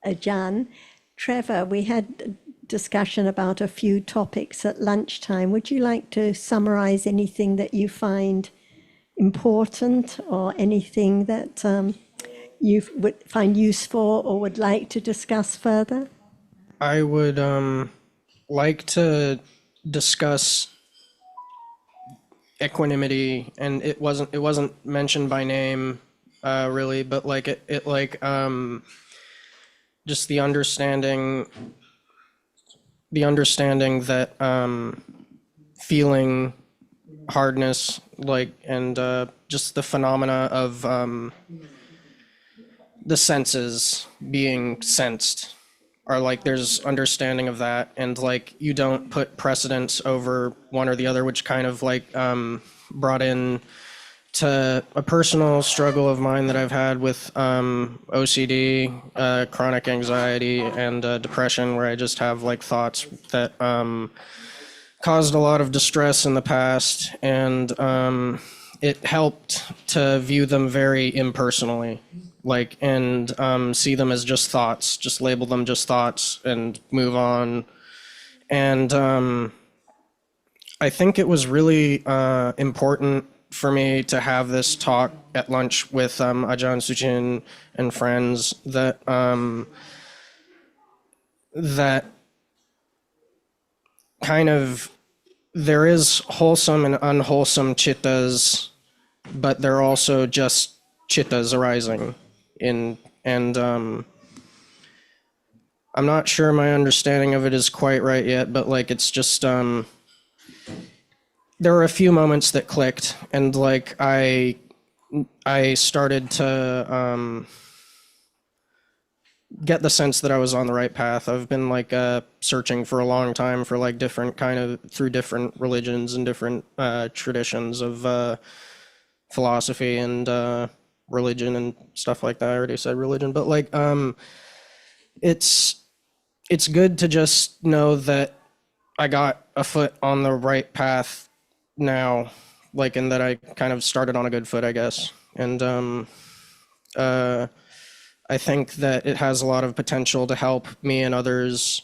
Ajahn. Trevor, we had a discussion about a few topics at lunchtime. Would you like to summarize anything that you find important or anything that you would find useful or would like to discuss further? I would like to discuss equanimity, and it wasn't mentioned by name really, but like it like just the understanding that feeling hardness, like, and just the phenomena of the senses being sensed are like, there's understanding of that, and like you don't put precedence over one or the other, which kind of like brought in to a personal struggle of mine that I've had with OCD, chronic anxiety, and depression, where I just have like thoughts that caused a lot of distress in the past, and it helped to view them very impersonally, like, and see them as just thoughts, just label them just thoughts and move on. And I think it was really important for me to have this talk at lunch with Ajahn Suchin and friends, that that kind of, there is wholesome and unwholesome chittas, but they're also just chittas arising in, and I'm not sure my understanding of it is quite right yet, but like it's just there were a few moments that clicked, and like I started to get the sense that I was on the right path. I've been like searching for a long time for like different kind of, through different religions and different traditions of philosophy and religion and stuff like that. I already said religion, but like it's good to just know that I got a foot on the right path now, like, and that I kind of started on a good foot, I guess. And I think that it has a lot of potential to help me and others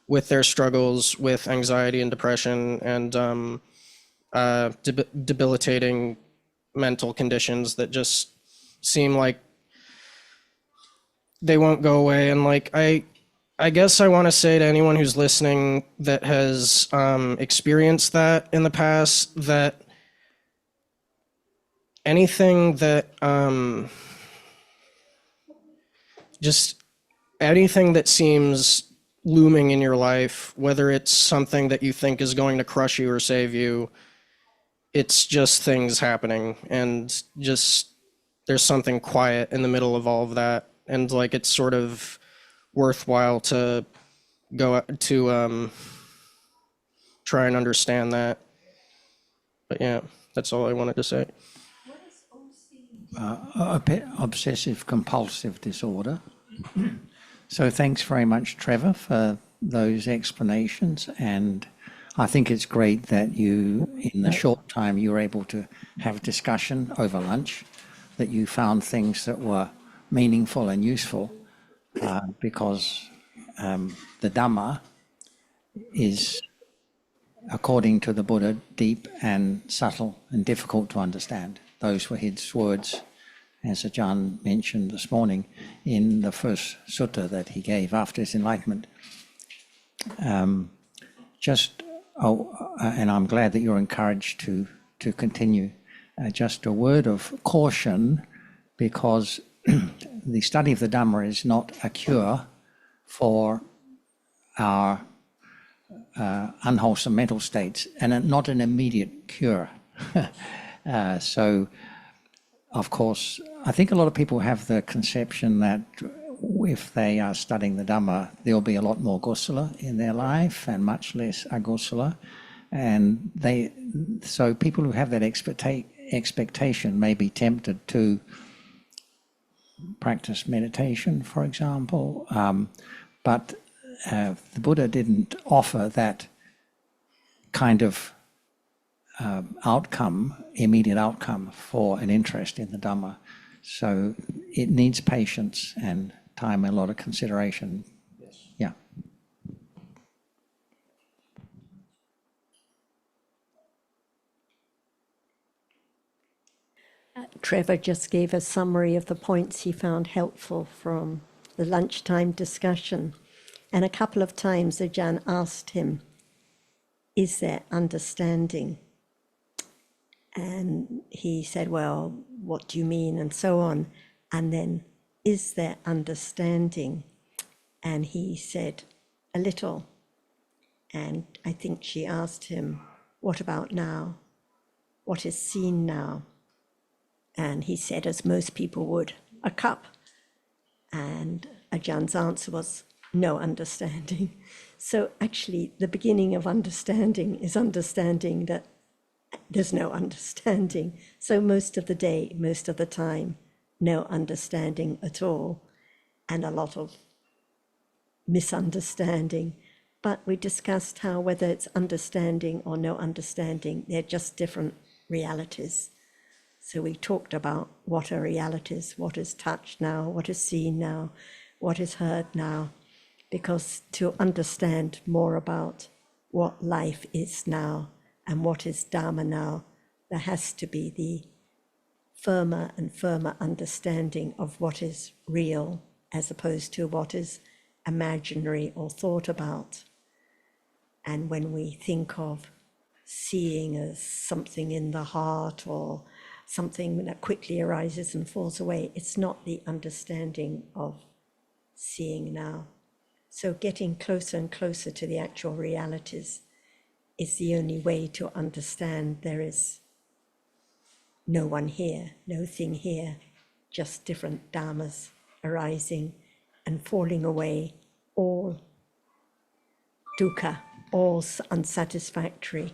with their struggles with anxiety and depression, and debilitating mental conditions that just seem like they won't go away. And like I guess I want to say to anyone who's listening that has experienced that in the past, that anything that just anything that seems looming in your life, whether it's something that you think is going to crush you or save you, it's just things happening, and just there's something quiet in the middle of all of that, and like it's sort of worthwhile to go out to try and understand that. But yeah, that's all I wanted to say. Obsessive compulsive disorder. So thanks very much, Trevor, for those explanations. And I think it's great that you, in the short time you were able to have discussion over lunch, that you found things that were meaningful and useful, because the Dhamma is, according to the Buddha, deep and subtle and difficult to understand. Those were his words, as Ajahn mentioned this morning, in the first sutta that he gave after his enlightenment. And I'm glad that you're encouraged to continue. Just a word of caution, because the study of the Dhamma is not a cure for our unwholesome mental states, and not an immediate cure. So, of course, I think a lot of people have the conception that if they are studying the Dhamma, there'll be a lot more gosala in their life and much less agosala. And so people who have that expectation may be tempted to practice meditation, for example. But the Buddha didn't offer that kind of immediate outcome for an interest in the Dhamma. So it needs patience and time and a lot of consideration. Yes. Yeah. Trevor just gave a summary of the points he found helpful from the lunchtime discussion. And a couple of times Ajahn asked him, is there understanding? And he said, well, what do you mean? And so on. And then, is there understanding? And he said, a little. And I think she asked him, what about now? What is seen now? And he said, as most people would, a cup. And Ajahn's answer was, no understanding. So actually, the beginning of understanding is understanding that there's no understanding. So most of the day, most of the time, no understanding at all, and a lot of misunderstanding. But we discussed how whether it's understanding or no understanding, they're just different realities. So we talked about what are realities, what is touched now, what is seen now, what is heard now, because to understand more about what life is now and what is Dhamma now, there has to be the firmer and firmer understanding of what is real as opposed to what is imaginary or thought about. And when we think of seeing as something in the heart or something that quickly arises and falls away, it's not the understanding of seeing now. So getting closer and closer to the actual realities is the only way to understand there is no one here, no thing here, just different dhammas arising and falling away, all dukkha, all unsatisfactory,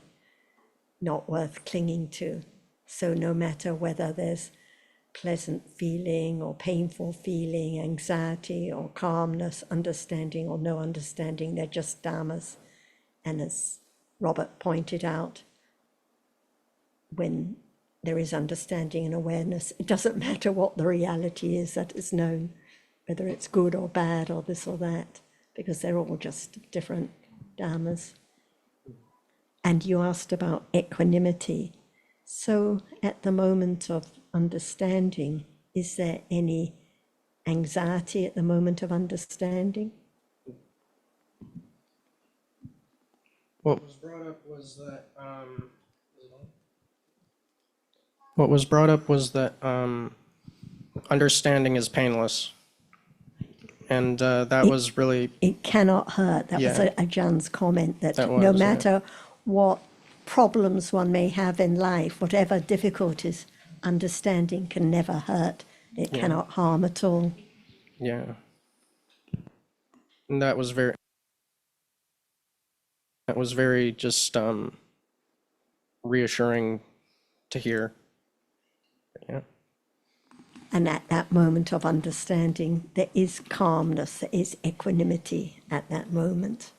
not worth clinging to. So no matter whether there's pleasant feeling or painful feeling, anxiety or calmness, understanding or no understanding, they're just dhammas. And as Robert pointed out, when there is understanding and awareness, it doesn't matter what the reality is that is known, whether it's good or bad or this or that, because they're all just different dhammas. And you asked about equanimity. So at the moment of understanding, is there any anxiety at the moment of understanding? What was brought up was that what was brought up was that understanding is painless, and that was really It cannot hurt. That was Yeah. Ajahn's comment, that That no was, yeah. matter what problems one may have in life, whatever difficulties, understanding can never hurt. It cannot harm at all. yeah. And that was very just reassuring to hear. Yeah. And at that moment of understanding, there is calmness, there is equanimity at that moment.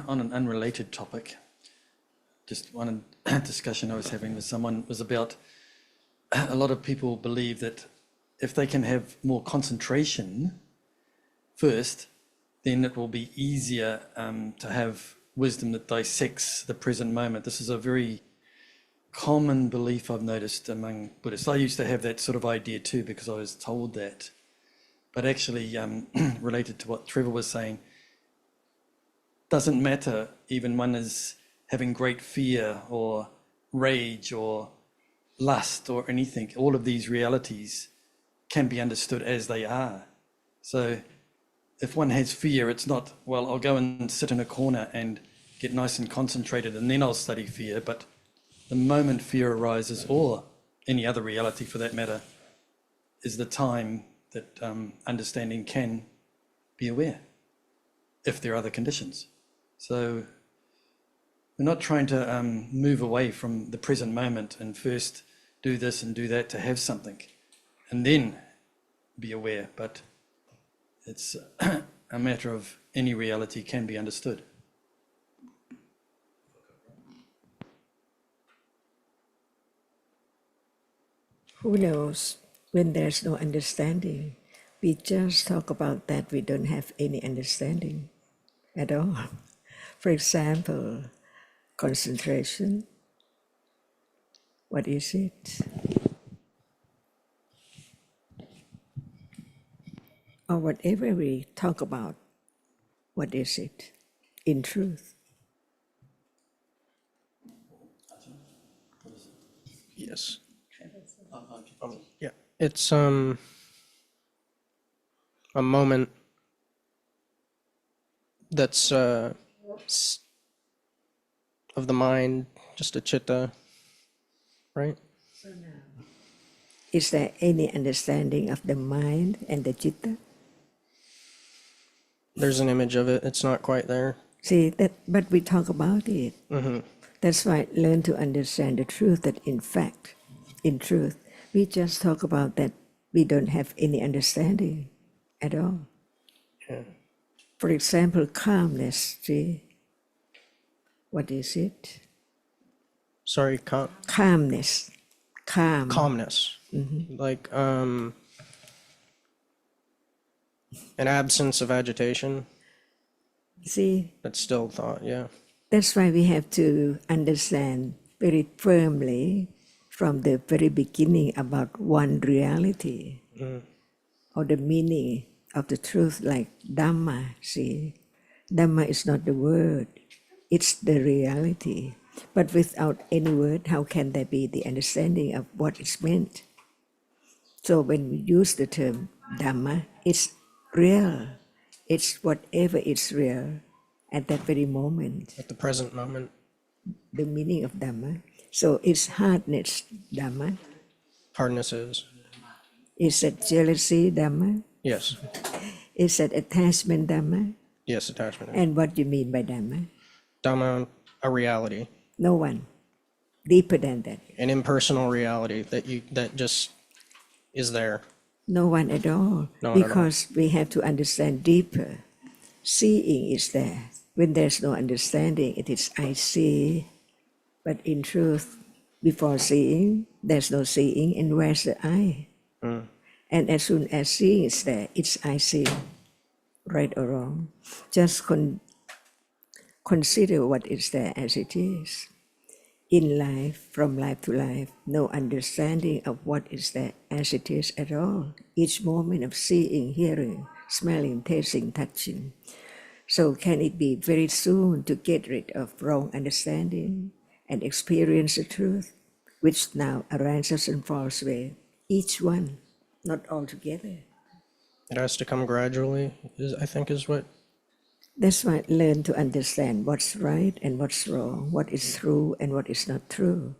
On an unrelated topic, just one discussion I was having with someone was about a lot of people believe that if they can have more concentration first, then it will be easier to have wisdom that dissects the present moment. This is a very common belief I've noticed among Buddhists. I used to have that sort of idea too because I was told that. But actually, related to what Trevor was saying, doesn't matter even one is having great fear or rage or lust or anything. All of these realities can be understood as they are. So if one has fear, it's not, well, I'll go and sit in a corner and get nice and concentrated and then I'll study fear. But the moment fear arises, or any other reality for that matter, is the time that understanding can be aware, if there are other conditions. So we're not trying to move away from the present moment and first do this and do that to have something and then be aware, but it's a matter of any reality can be understood. Who knows? When there's no understanding, we just talk about that we don't have any understanding at all. For example, concentration. What is it? Or whatever we talk about, what is it in truth? Yes. Yeah. It's a moment that's of the mind, just a chitta, right? Is there any understanding of the mind and the citta? There's an image of it. It's not quite there. See that, but we talk about it. Mm-hmm. That's why learn to understand the truth that in fact, in truth, we just talk about that we don't have any understanding at all. Yeah. For example, calmness, see? What is it? Sorry, Calmness. Calm. calmness. Like an absence of agitation. See, That's still thought, yeah. that's why we have to understand very firmly from the very beginning about one reality or the meaning of the truth, like Dhamma. See, Dhamma is not the word, it's the reality. But without any word, how can there be the understanding of what is meant? So when we use the term Dhamma, it's real. It's whatever is real at that very moment, At the present moment. the meaning of Dhamma. So it's hardness Dhamma. Hardness is. Is it jealousy Dhamma? Yes. Is it attachment Dhamma? Yes, attachment. And what do you mean by Dhamma? Dhamma, a reality. No one. Deeper than that. An impersonal reality that just is there. No one at all. No one at all. Because we have to understand deeper. Seeing is there. When there's no understanding, it is I see. But in truth, before seeing, there's no seeing, and where's the I? And as soon as seeing is there, it's I see. Right or wrong. Just consider what is there as it is. In life, from life to life, no understanding of what is there as it is at all. Each moment of seeing, hearing, smelling, tasting, touching. So can it be very soon to get rid of wrong understanding and experience the truth, which now arises and falls away, each one, not all together. It has to come gradually, I think is what. That's why learn to understand what's right and what's wrong, what is true and what is not true.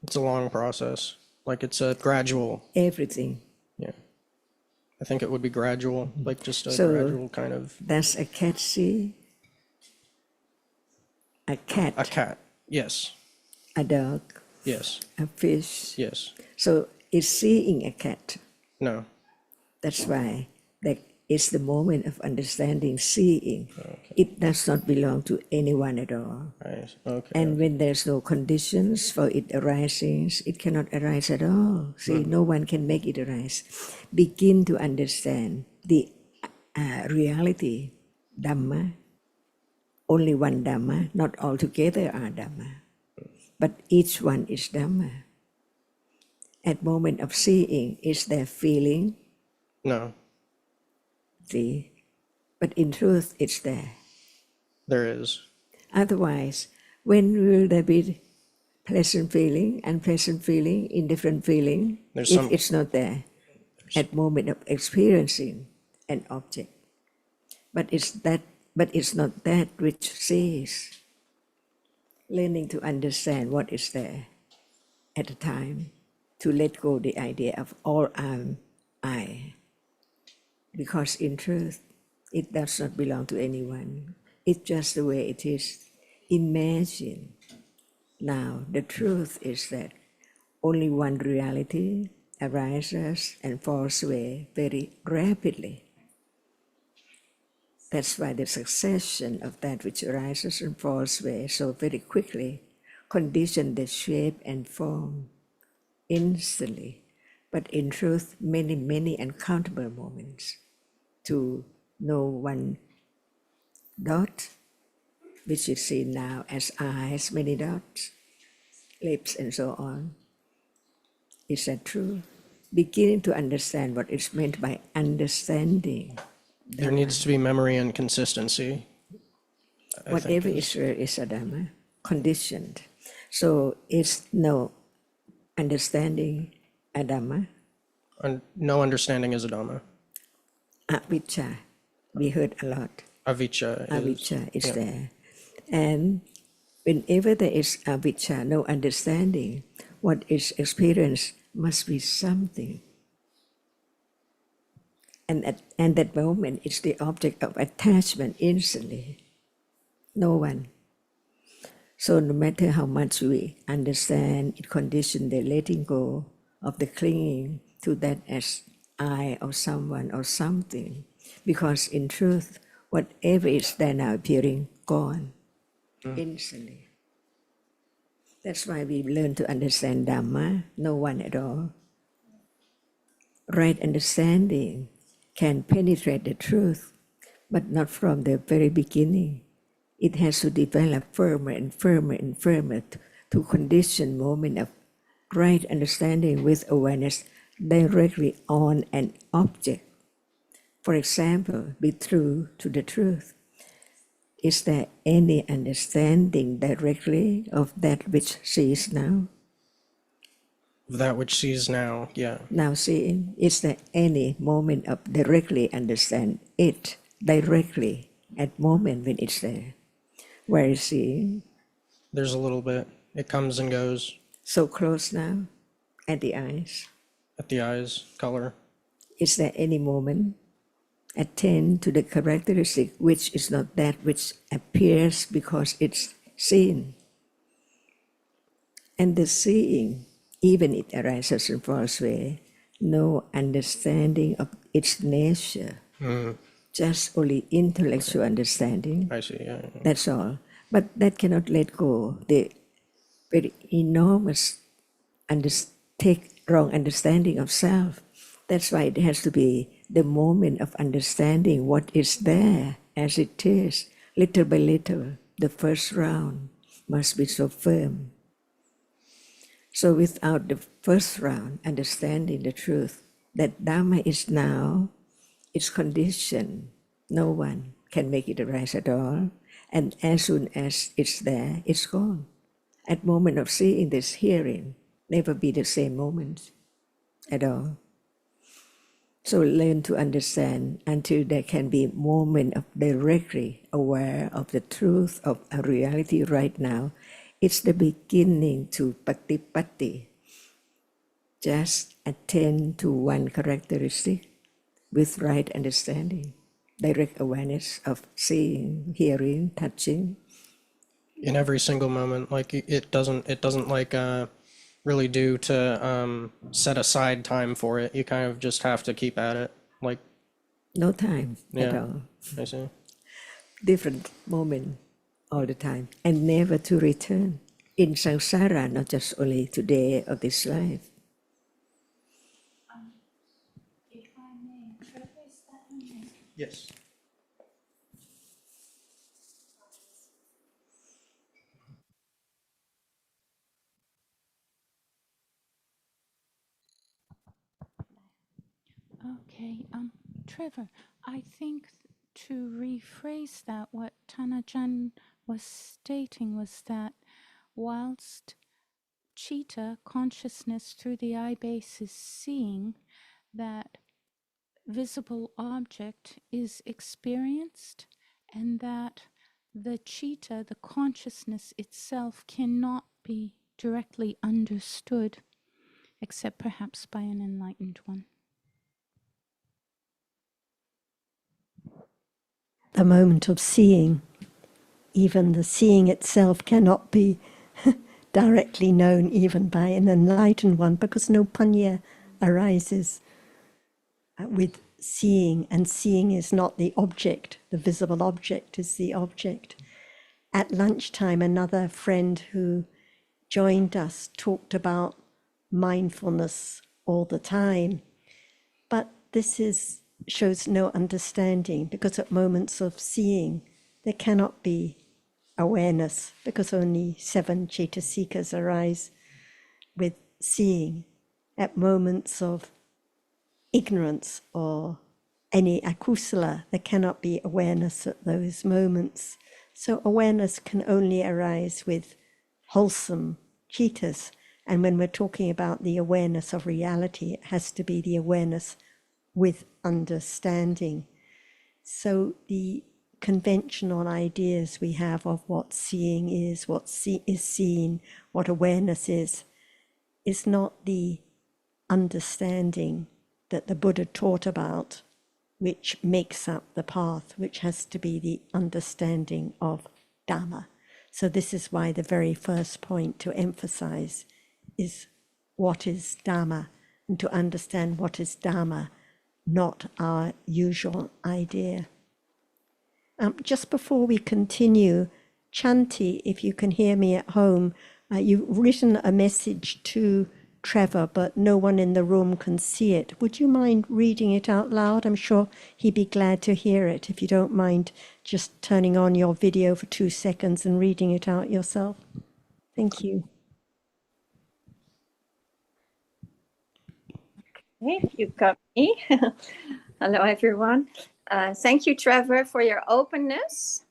It's a long process. Like it's a gradual, Everything. yeah. I think it would be gradual, like just a So- gradual kind of. That's a cat, see? A cat, A cat, yes, a dog, yes, a fish. yes. So it's seeing a cat. No, That's why that is the moment of understanding, seeing. It does not belong to anyone at all. okay. And when there's no conditions for it arising, it cannot arise at all. See, no one can make it arise. Begin to understand the reality, Dhamma. Only one Dhamma, not all together are Dhamma. But each one is Dhamma. At moment of seeing, is there feeling? No, See? But in truth, it's there. there is. Otherwise, when will there be pleasant feeling, unpleasant feeling, indifferent feeling, There's if some- it's not there at moment of experiencing an object? But it's not that which sees. Learning to understand what is there at a time, to let go the idea of all I. Because in truth, it does not belong to anyone. It's just the way it is. Imagine now the truth is that only one reality arises and falls away very rapidly. That's why the succession of that which arises and falls away so very quickly condition the shape and form instantly but in truth, many, many uncountable moments to know one dot, which is seen now as eyes, many dots, lips, and so on. Is that true? Beginning to understand what is meant by understanding. There needs to be memory and consistency. I Whatever think is real is a Dhamma, conditioned. So it's no understanding a Dhamma, no understanding is a Dhamma. avijja. We heard a lot. Avijja is, Avijja is yeah. there. And whenever there is avijja, no understanding, what is experienced must be something. And at that moment, it's the object of attachment instantly. No one. So no matter how much we understand, it conditions the letting go of the clinging to that as I or someone or something. Because in truth, whatever is there now appearing, gone instantly. That's why we learn to understand Dhamma, no one at all. Right understanding can penetrate the truth, but not from the very beginning. It has to develop firmer and firmer and firmer to condition moment of right understanding with awareness directly on an object. For example, be true to the truth. Is there any understanding directly of that which sees now? That which sees now, yeah. Now seeing, is there any moment of directly understand it directly at moment when it's there? Where is seeing? There's a little bit. It comes and goes So close now at the eyes. at the eyes, color. Is there any moment attend to the characteristic which is not that which appears because it's seen? And the seeing, even it arises in false way, no understanding of its nature, just only intellectual understanding. I see, yeah. That's all. But that cannot let go the very enormous wrong understanding of self. That's why it has to be the moment of understanding what is there as it is, little by little. The first round must be so firm. So without the first round, understanding the truth, that Dhamma is now, it's conditioned. No one can make it arise at all. And as soon as it's there, it's gone. At moment of seeing this, hearing, never be the same moment at all. So learn to understand until there can be moment of directly aware of the truth of a reality right now. It's the beginning to patipatti. Just attend to one characteristic with right understanding, direct awareness of seeing, hearing, touching. In every single moment, like it doesn't like really do to set aside time for it. You kind of just have to keep at it. Like, No time at yeah, all. I see. Different moment all the time, and never to return. In samsara, not just only today of this life. If I may, Trevor, is that your name? Yes. Okay, Trevor, I think to rephrase that, what Tanajan was stating was that whilst Chitta consciousness through the eye base is seeing, that visible object is experienced, and that the Chitta, the consciousness itself, cannot be directly understood, except perhaps by an enlightened one. The moment of seeing, even the seeing itself cannot be directly known even by an enlightened one, because no panya arises with seeing, and seeing is not the object. The visible object is the object. At lunchtime, another friend who joined us talked about mindfulness all the time. But this shows no understanding, because at moments of seeing, there cannot be awareness, because only 7 Chaitasikas arise with seeing. At moments of ignorance or any akusala, there cannot be awareness at those moments. So awareness can only arise with wholesome citas. And when we're talking about the awareness of reality, it has to be the awareness with understanding. So the conventional ideas we have of what seeing is, what is seen, what awareness is not the understanding that the Buddha taught about, which makes up the path, which has to be the understanding of Dhamma. So this is why the very first point to emphasize is what is Dhamma, and to understand what is Dhamma, not our usual idea. Just before we continue, Chanti, if you can hear me at home, you've written a message to Trevor, but no one in the room can see it. Would you mind reading it out loud? I'm sure he'd be glad to hear it, if you don't mind just turning on your video for 2 seconds and reading it out yourself. Thank you. Okay, you got me. Hello, everyone. Thank you, Trevor, for your openness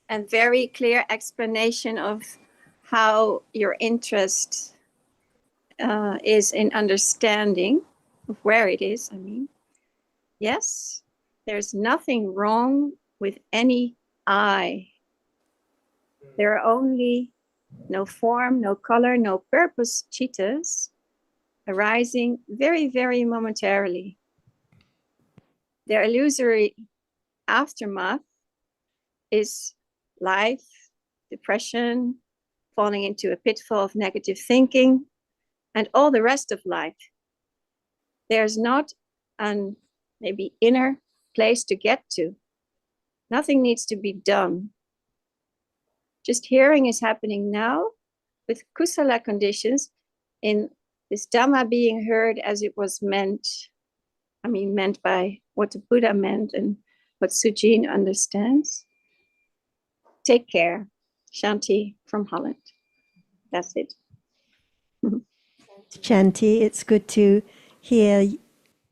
and very clear explanation of how your interest is in understanding of where it is. I mean, yes, there's nothing wrong with any I. There are only no form, no color, no purpose citas arising very, very momentarily. Their illusory aftermath is life, depression, falling into a pitfall of negative thinking, and all the rest of life. There's not an maybe inner place to get to. Nothing needs to be done. Just hearing is happening now with kusala conditions, in this Dhamma being heard as it was meant. I mean, meant by what the Buddha meant and what Sujin understands. Take care. Shanti from Holland. That's it. Chanti, it's good to hear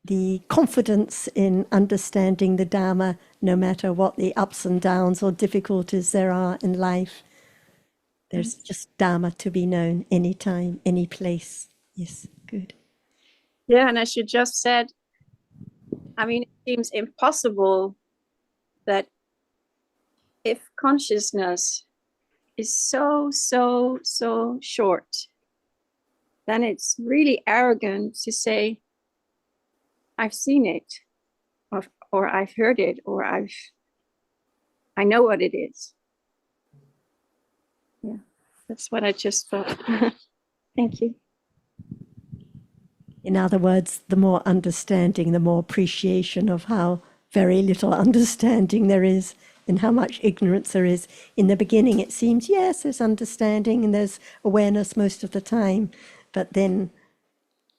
the confidence in understanding the Dhamma, no matter what the ups and downs or difficulties there are in life. There's just Dhamma to be known anytime, any place. Yes, good. Yeah, and as you just said, I mean, it seems impossible that if consciousness is so short, then it's really arrogant to say, I've seen it, or I've heard it, or I know what it is. Yeah, that's what I just thought. Thank you. In other words, the more understanding, the more appreciation of how very little understanding there is and how much ignorance there is. In the beginning, it seems, yes, there's understanding and there's awareness most of the time, but then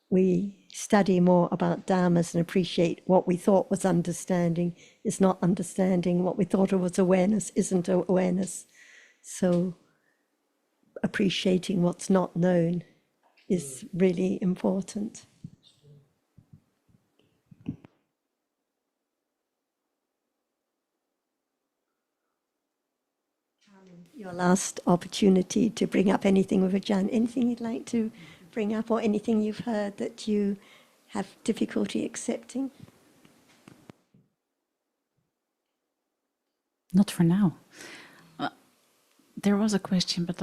we study more about dhammas and appreciate what we thought was understanding is not understanding, what we thought was awareness isn't awareness. So appreciating what's not known is really important. Your last opportunity to bring up anything with Ajahn. Anything you'd like to bring up, or anything you've heard that you have difficulty accepting? Not for now. There was a question, but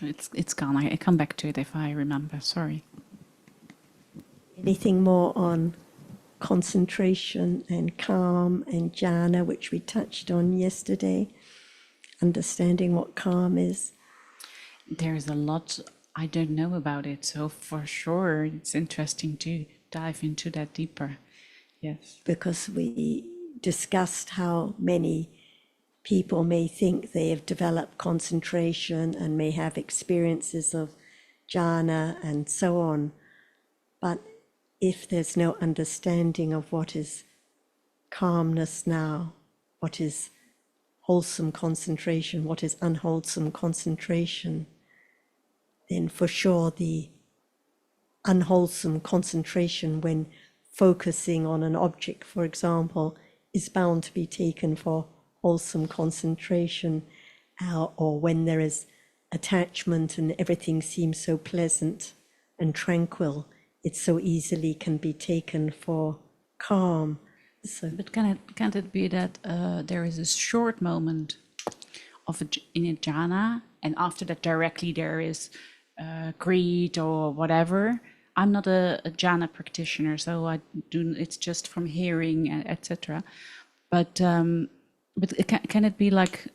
it's gone. I come back to it if I remember. Sorry. Anything more on concentration and calm and jhana, which we touched on yesterday? Understanding what calm is. There's a lot I don't know about it, so for sure it's interesting to dive into that deeper. Yes. Because we discussed how many people may think they have developed concentration and may have experiences of jhana and so on. But if there's no understanding of what is calmness now, what is wholesome concentration, what is unwholesome concentration, then for sure the unwholesome concentration when focusing on an object, for example, is bound to be taken for wholesome concentration, or when there is attachment and everything seems so pleasant and tranquil, it so easily can be taken for calm. So But can't it be that there is a short moment of in a jhana, and after that directly there is greed or whatever? I'm not a jhana practitioner, so I do. It's just from hearing, etc. But can it be like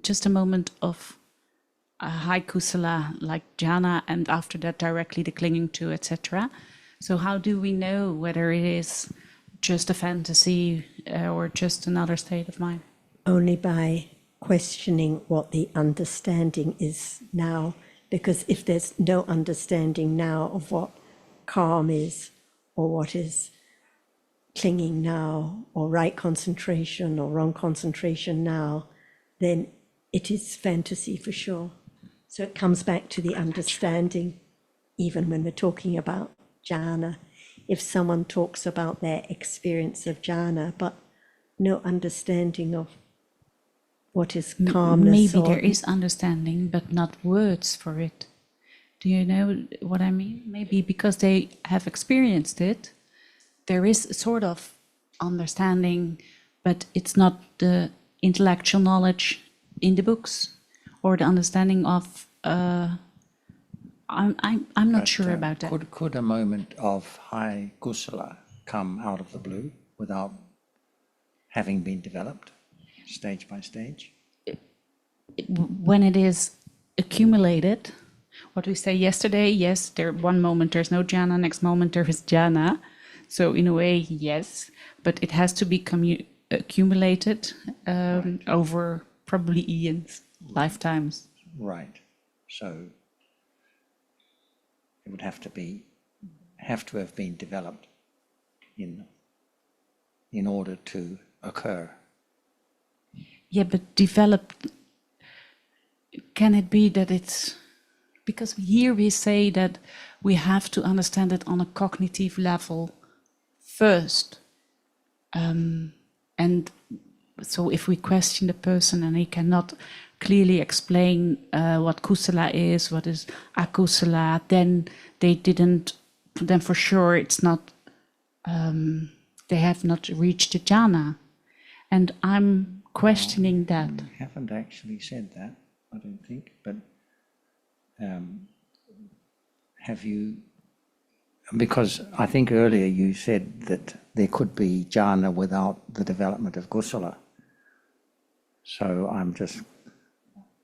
just a moment of a high kusala, like jhana, and after that directly the clinging to, etc.? So how do we know whether it is just a fantasy or just another state of mind? only by questioning what the understanding is now, because if there's no understanding now of what calm is, or what is clinging now, or right concentration or wrong concentration now, then it is fantasy for sure. So it comes back to the understanding, even when we're talking about jhana. If someone talks about their experience of jhana, but no understanding of what is calmness. Maybe there is understanding, but not words for it. Do you know what I mean? Maybe because they have experienced it, there is a sort of understanding, but it's not the intellectual knowledge in the books or the understanding of. I'm not sure about that. Could a moment of high kusala come out of the blue without having been developed stage by stage? When it is accumulated, what we say yesterday, yes, there one moment there's no jhana, next moment there is jhana. So in a way, yes, but it has to be accumulated over probably eons, lifetimes. Right. So it would have to have been developed in order to occur. Yeah, but developed, can it be that it's, because here we say that we have to understand it on a cognitive level first. And so if we question the person and he cannot clearly explain what kusala is, what is akusala, then then for sure it's not, they have not reached the jhana. And I'm questioning that. I haven't actually said that, I don't think, but have you, because I think earlier you said that there could be jhana without the development of kusala. So I'm just,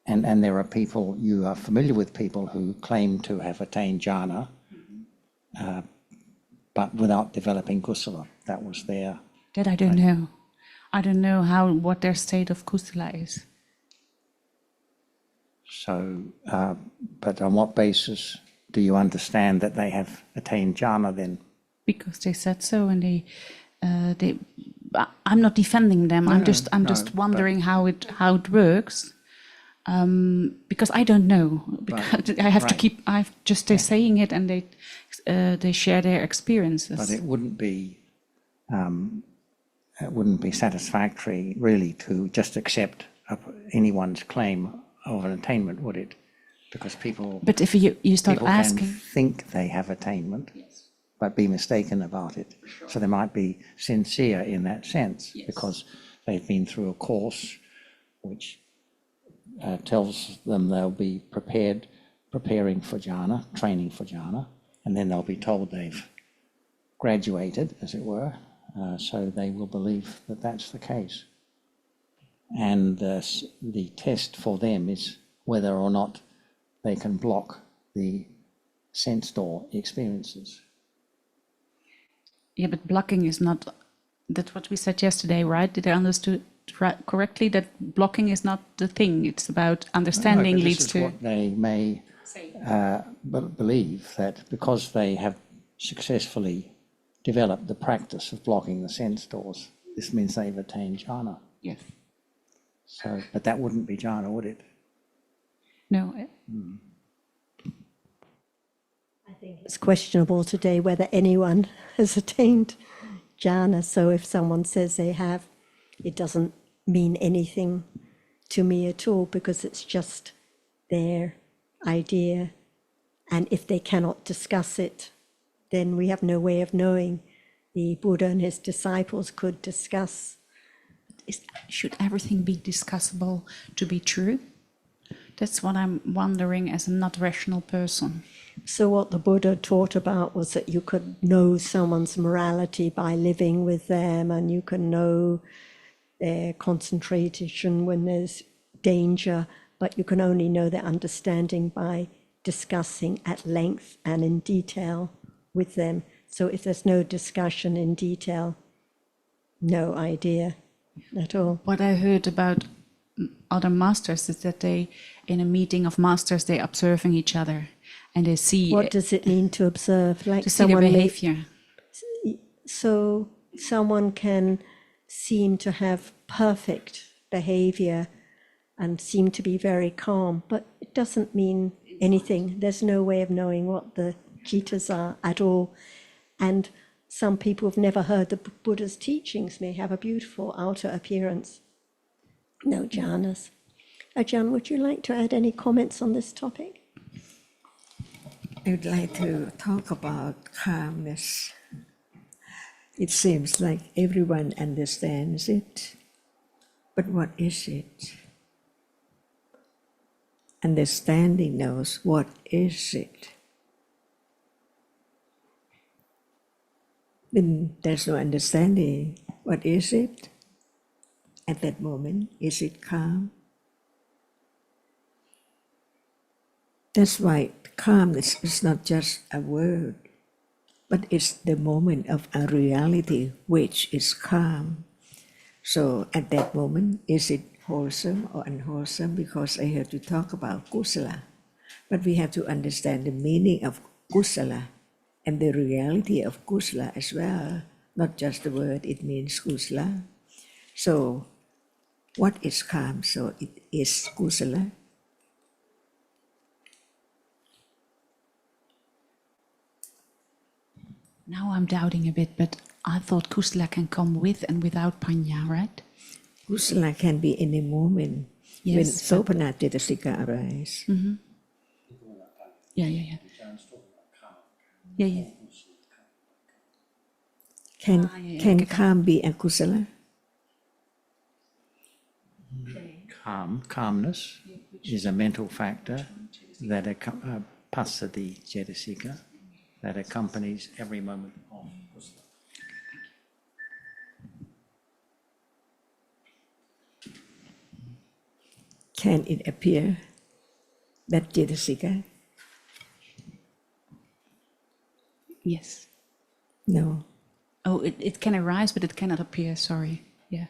and there are people, you are familiar with people who claim to have attained jhana, but without developing kusala. That was their... That I don't know. I don't know what their state of kusala is. So, but on what basis do you understand that they have attained jhana then? Because they said so, and they I'm not defending them. I'm just wondering how it works, because I don't know. Because I have to keep. They're saying it, and they share their experiences. But it wouldn't be satisfactory really to just accept anyone's claim of an attainment, would it? Because people. But if you start people asking, can think they have attainment, yes, but be mistaken about it. Sure. So they might be sincere in that sense, yes, because they've been through a course which tells them they'll be preparing for jhana, training for jhana, and then they'll be told they've graduated, as it were. So they will believe that that's the case. And the test for them is whether or not they can block the sense door experiences. Yeah, but blocking is not, that's what we said yesterday, right? Did I understood correctly that blocking is not the thing? It's about understanding leads to... What they may believe, that because they have successfully develop the practice of blocking the sense doors, this means they've attained jhana. Yes. So, but that wouldn't be jhana, would it? No. I think it's questionable today whether anyone has attained jhana. So if someone says they have, it doesn't mean anything to me at all because it's just their idea. And if they cannot discuss it, then we have no way of knowing. The Buddha and his disciples could discuss. Should everything be discussable to be true? That's what I'm wondering as a not rational person. So what the Buddha taught about was that you could know someone's morality by living with them, and you can know their concentration when there's danger, but you can only know their understanding by discussing at length and in detail with them. So if there's no discussion in detail, no idea at all. What I heard about other masters is that they, in a meeting of masters, they're observing each other and they see What does it mean to observe? Like to see their someone behavior. So someone can seem to have perfect behavior and seem to be very calm, but it doesn't mean anything. There's no way of knowing what the jhitas are at all. And some people who've never heard the Buddha's teachings may have a beautiful outer appearance. No jhanas. Ajahn, would you like to add any comments on this topic? I would like to talk about calmness. It seems like everyone understands it, but what is it? Understanding knows what is it. Then there's no understanding. What is it? At that moment, is it calm? That's why calmness is not just a word, but it's the moment of a reality which is calm. So at that moment, is it wholesome or unwholesome? Because I have to talk about kusala, but we have to understand the meaning of kusala and the reality of kusala as well, not just the word, it means kusala. So what is calm? So it is kusala. Now I'm doubting a bit, but I thought kusala can come with and without panya, right? Kusala can be in a moment when Yes, Sopana Cetasika arises. Yeah. Yeah. Can calm be a kusala? Calmness is a mental factor that passaddhi cetasika that accompanies every moment of kusala. Can it appear, that cetasika? Yes. No. Oh, it can arise, but it cannot appear. Sorry. Yeah.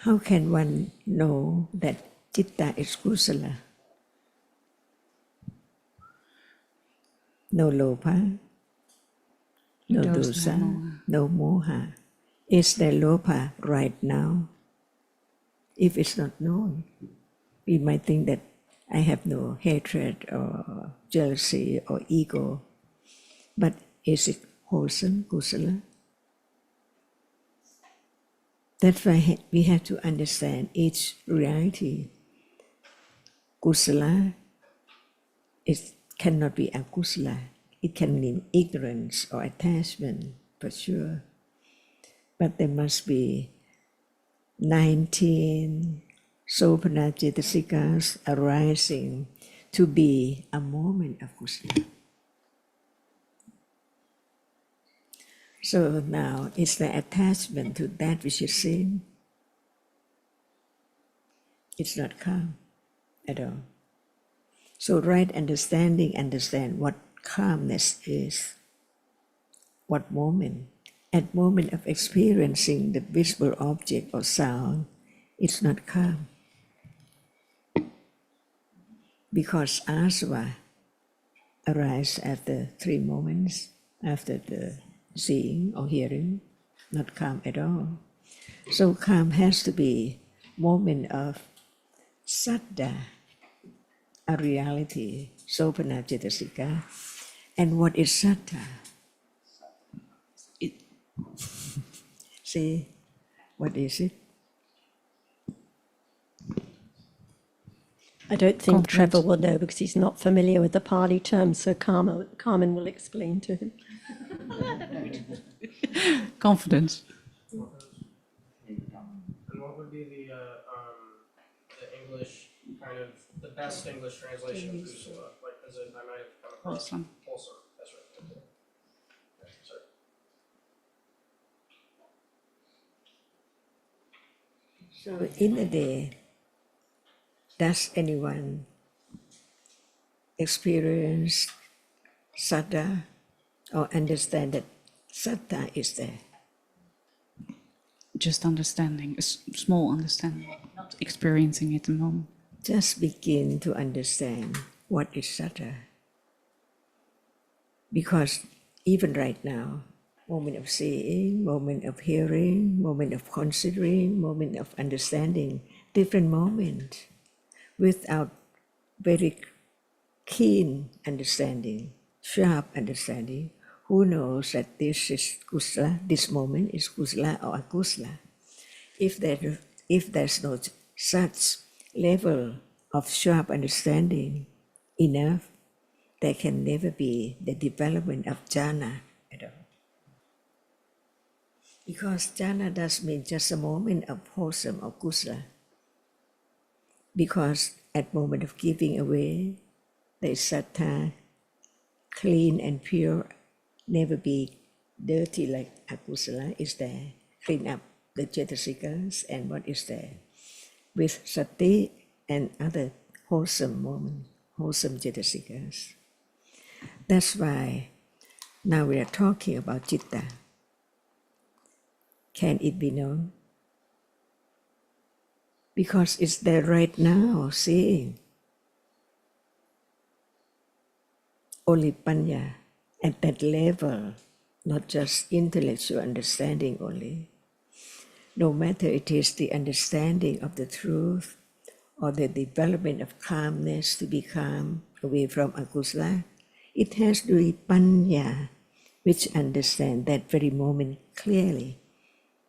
How can one know that citta is kusala? No lopa, no dosa, no moha. Is there lopa right now? If it's not known, we might think that I have no hatred or jealousy or ego. But is it wholesome, kusala? That's why we have to understand each reality. Kusala, it cannot be akusala. It can mean ignorance or attachment, for sure. But there must be 19 Sopana Cetasikas arising to be a moment of kusala. So now it's the attachment to that which is seen. It's not calm at all. So right understand what calmness is. What moment? At moment of experiencing the visible object or sound, it's not calm. Because asava arises after 3 moments, after the seeing or hearing, not calm at all. So calm has to be moment of saddha, a reality, sopana cetasika. And what is saddha? It, See, what is it? I don't think Confidence. Trevor will know because he's not familiar with the Pali term, so Carmen will explain to him. confidence. And what would be the English kind of the best English translation of kusala? Like, is it? I might have come across Wholesome. wholesome. That's right. Okay. Sorry. So in a day, does anyone experience saddha or understand that saddha is there? Just understanding, small understanding, not experiencing it at the moment. Just begin to understand what is saddha. Because even right now, moment of seeing, moment of hearing, moment of considering, moment of understanding, different moments without very keen understanding, sharp understanding. Who knows that this is kusala, this moment is kusala or akusala? If there's no such level of sharp understanding enough, there can never be the development of jhana at all. Because jhana does mean just a moment of wholesome or kusala. Because at moment of giving away, there is sattha, clean and pure, never be dirty like akusala is there. Clean up the cetasikas and what is there. With sati and other wholesome moments, wholesome cetasikas. That's why now we are talking about citta. Can it be known? Because it's there right now, seeing. Only panya at that level, not just intellectual understanding only. No matter it is the understanding of the truth or the development of calmness to be calm away from akusala, it has to be panya, which understand that very moment clearly,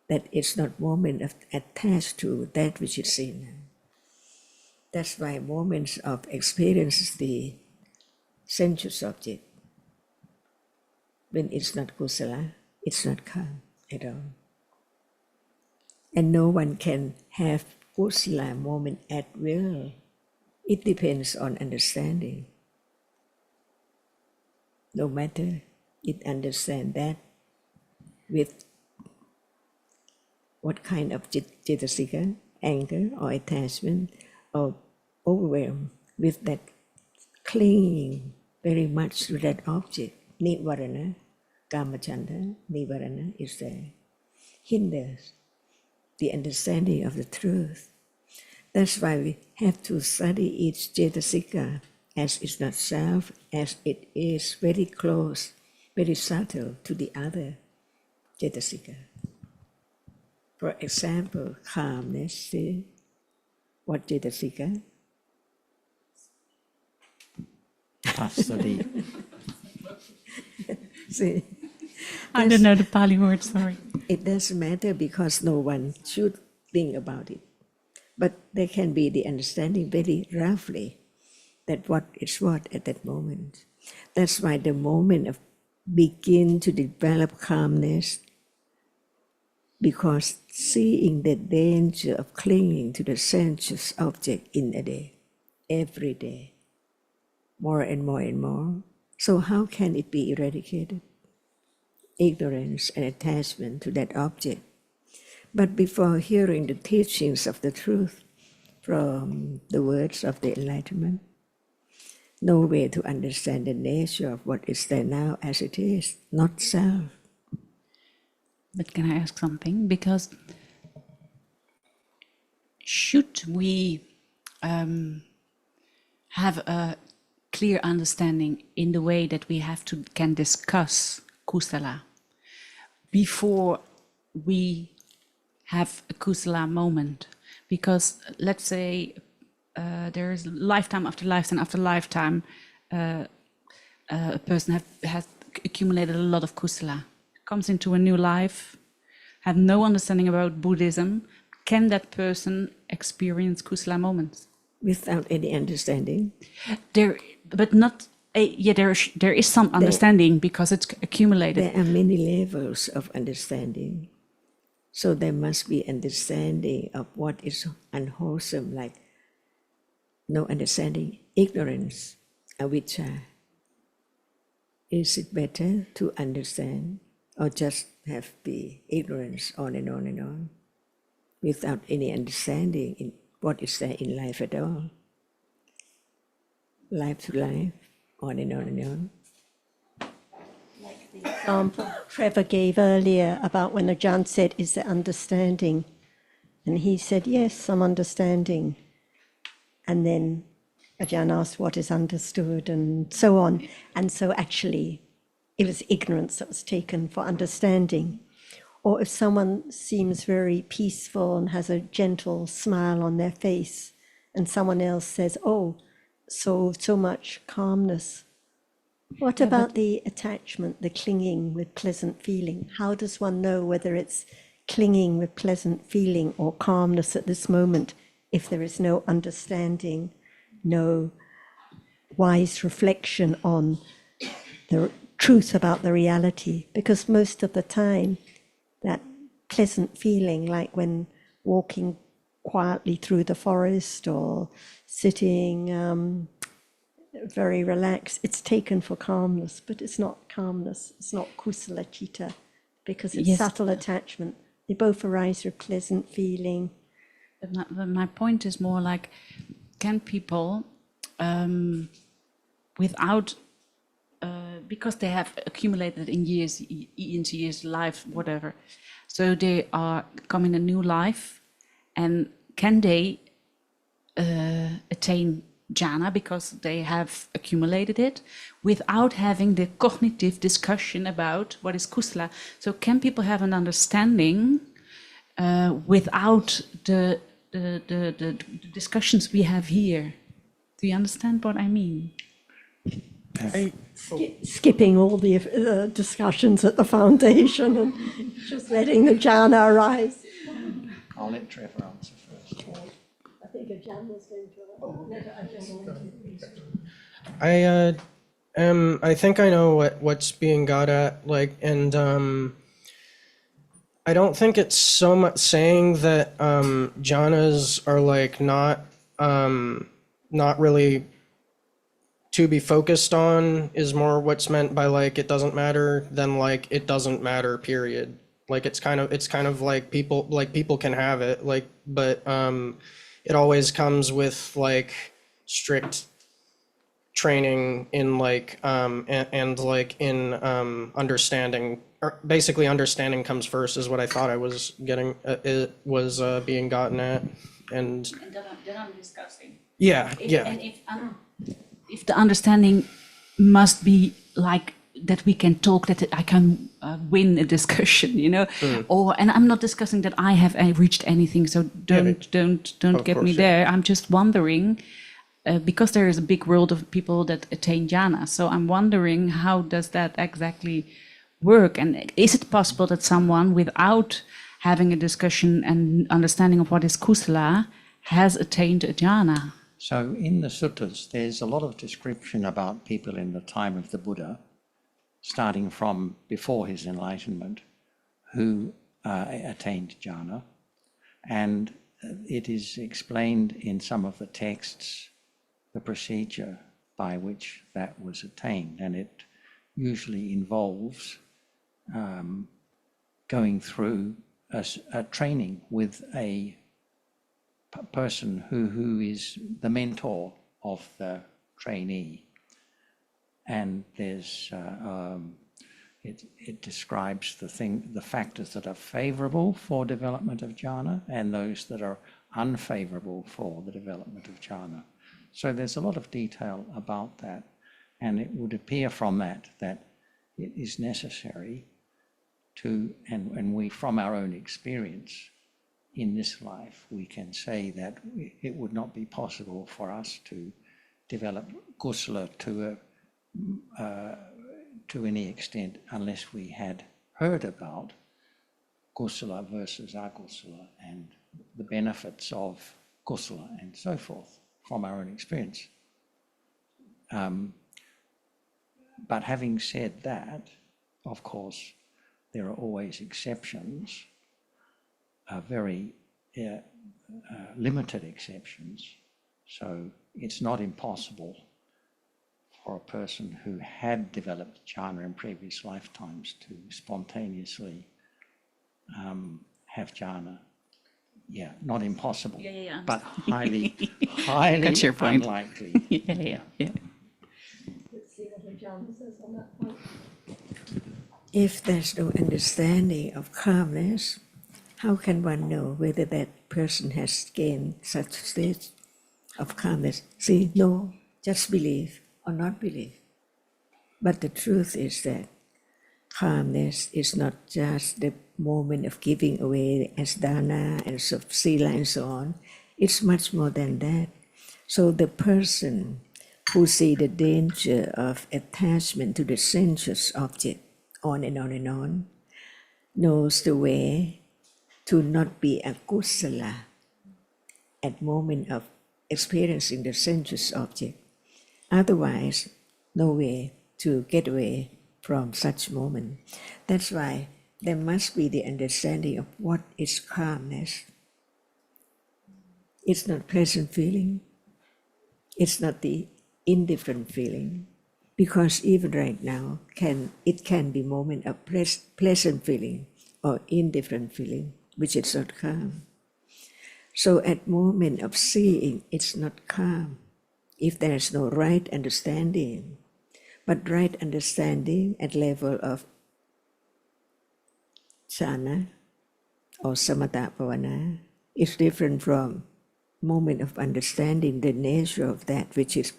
that it's not moment of attached to that which is seen. That's why moments of experience is the sensuous object. When it's not kusala, it's not calm at all. And no one can have kusala moment at will. It depends on understanding. No matter it understand that with what kind of cetasika, anger or attachment, or overwhelmed with that clinging very much to that object, nidvarana, kamachanda, nivarana is there, hinders the understanding of the truth. That's why we have to study each cetasika as it's not self, as it is very close, very subtle to the other cetasika. For example, calmness, see? What cetasika? Pasadi. See? I don't know the Pali word, sorry. It doesn't matter because no one should think about it. But there can be the understanding very roughly that what is what at that moment. That's why the moment of begin to develop calmness, because seeing the danger of clinging to the sensuous object in a day, every day, more and more and more. So how can it be eradicated? Ignorance and attachment to that object. But before hearing the teachings of the truth from the words of the enlightenment, no way to understand the nature of what is there now as it is, not self. But can I ask something? Because should we have a clear understanding in the way that we can discuss kusala, before we have a kusala moment. Because let's say there's lifetime after lifetime after lifetime, a person has accumulated a lot of kusala, comes into a new life, have no understanding about Buddhism. Can that person experience kusala moments? Without any understanding. There, but not. Yeah, there is some understanding because it's accumulated. There are many levels of understanding. So there must be understanding of what is unwholesome, like no understanding, ignorance, avijja. Is it better to understand or just have the ignorance on and on and on without any understanding in what is there in life at all? Life to life, on and on and on. The example Trevor gave earlier about when Ajahn said, is there understanding? And he said, yes, I'm understanding. And then Ajahn asked, what is understood, and so on. And so actually, it was ignorance that was taken for understanding. Or if someone seems very peaceful and has a gentle smile on their face, and someone else says, oh, so much calmness. What about the attachment, the clinging with pleasant feeling? How does one know whether it's clinging with pleasant feeling or calmness at this moment if there is no understanding, no wise reflection on the truth about the reality? Because most of the time, that pleasant feeling, like when walking quietly through the forest or sitting very relaxed, it's taken for calmness, but it's not calmness. It's not kusala citta, because it's Yes. subtle attachment. They both arise with pleasant feeling. But my point is more like, can people, without, because they have accumulated in years, into years, life, whatever, so they are coming a new life, and can they attain jhana because they have accumulated it without having the cognitive discussion about what is kusala? So can people have an understanding without the discussions we have here? Do you understand what I mean? Skipping all the discussions at the foundation and just letting the jhana arise. I'll let Trevor answer first. I think Ajahn was going to. I think I know what's being got at, like, and I don't think it's so much saying that jhanas are like not really to be focused on, is more what's meant by like it doesn't matter than like it doesn't matter, period. Like it's kind of like people can have it, like, but it always comes with like strict training in like and like in understanding, or basically understanding comes first, is what I thought I was getting it was being gotten at. And that I'm discussing. yeah. And if the understanding must be like that, we can talk, that I can win a discussion, you know, or, and I'm not discussing that I have reached anything, so don't get course, me yeah. there. I'm just wondering, because there is a big world of people that attain jhana, so I'm wondering, how does that exactly work? And is it possible that someone, without having a discussion and understanding of what is kusala, has attained a jhana? So in the suttas, there's a lot of description about people in the time of the Buddha, starting from before his enlightenment, who attained jhana. And it is explained in some of the texts, the procedure by which that was attained. And it usually involves going through a training with a person who is the mentor of the trainee. And there's it describes the factors that are favorable for development of jhana and those that are unfavorable for the development of jhana. So there's a lot of detail about that, and it would appear from that it is necessary and we, from our own experience in this life, we can say that it would not be possible for us to develop kusala to any extent unless we had heard about kusala versus akusala and the benefits of kusala and so forth from our own experience. But having said that, of course, there are always exceptions, very limited exceptions. So it's not impossible for a person who had developed jhana in previous lifetimes to spontaneously have jhana. Yeah, not impossible, but highly Got your point. unlikely. Yeah. Let's see what John says on that point. If there's no understanding of calmness, how can one know whether that person has gained such state of calmness? See, no, just believe or not believe. But the truth is that calmness is not just the moment of giving away as dana and sila and so on. It's much more than that. So the person who sees the danger of attachment to the sensuous object on and on and on knows the way to not be a kusala at moment of experiencing the sensuous object. Otherwise, no way to get away from such moment. That's why there must be the understanding of what is calmness. It's not pleasant feeling. It's not the indifferent feeling. Because even right now, it can be moment of pleasant feeling or indifferent feeling, which is not calm. So at moment of seeing, it's not calm if there is no right understanding. But right understanding at level of jhana or samatha bhavana is different from moment of understanding the nature of that, which is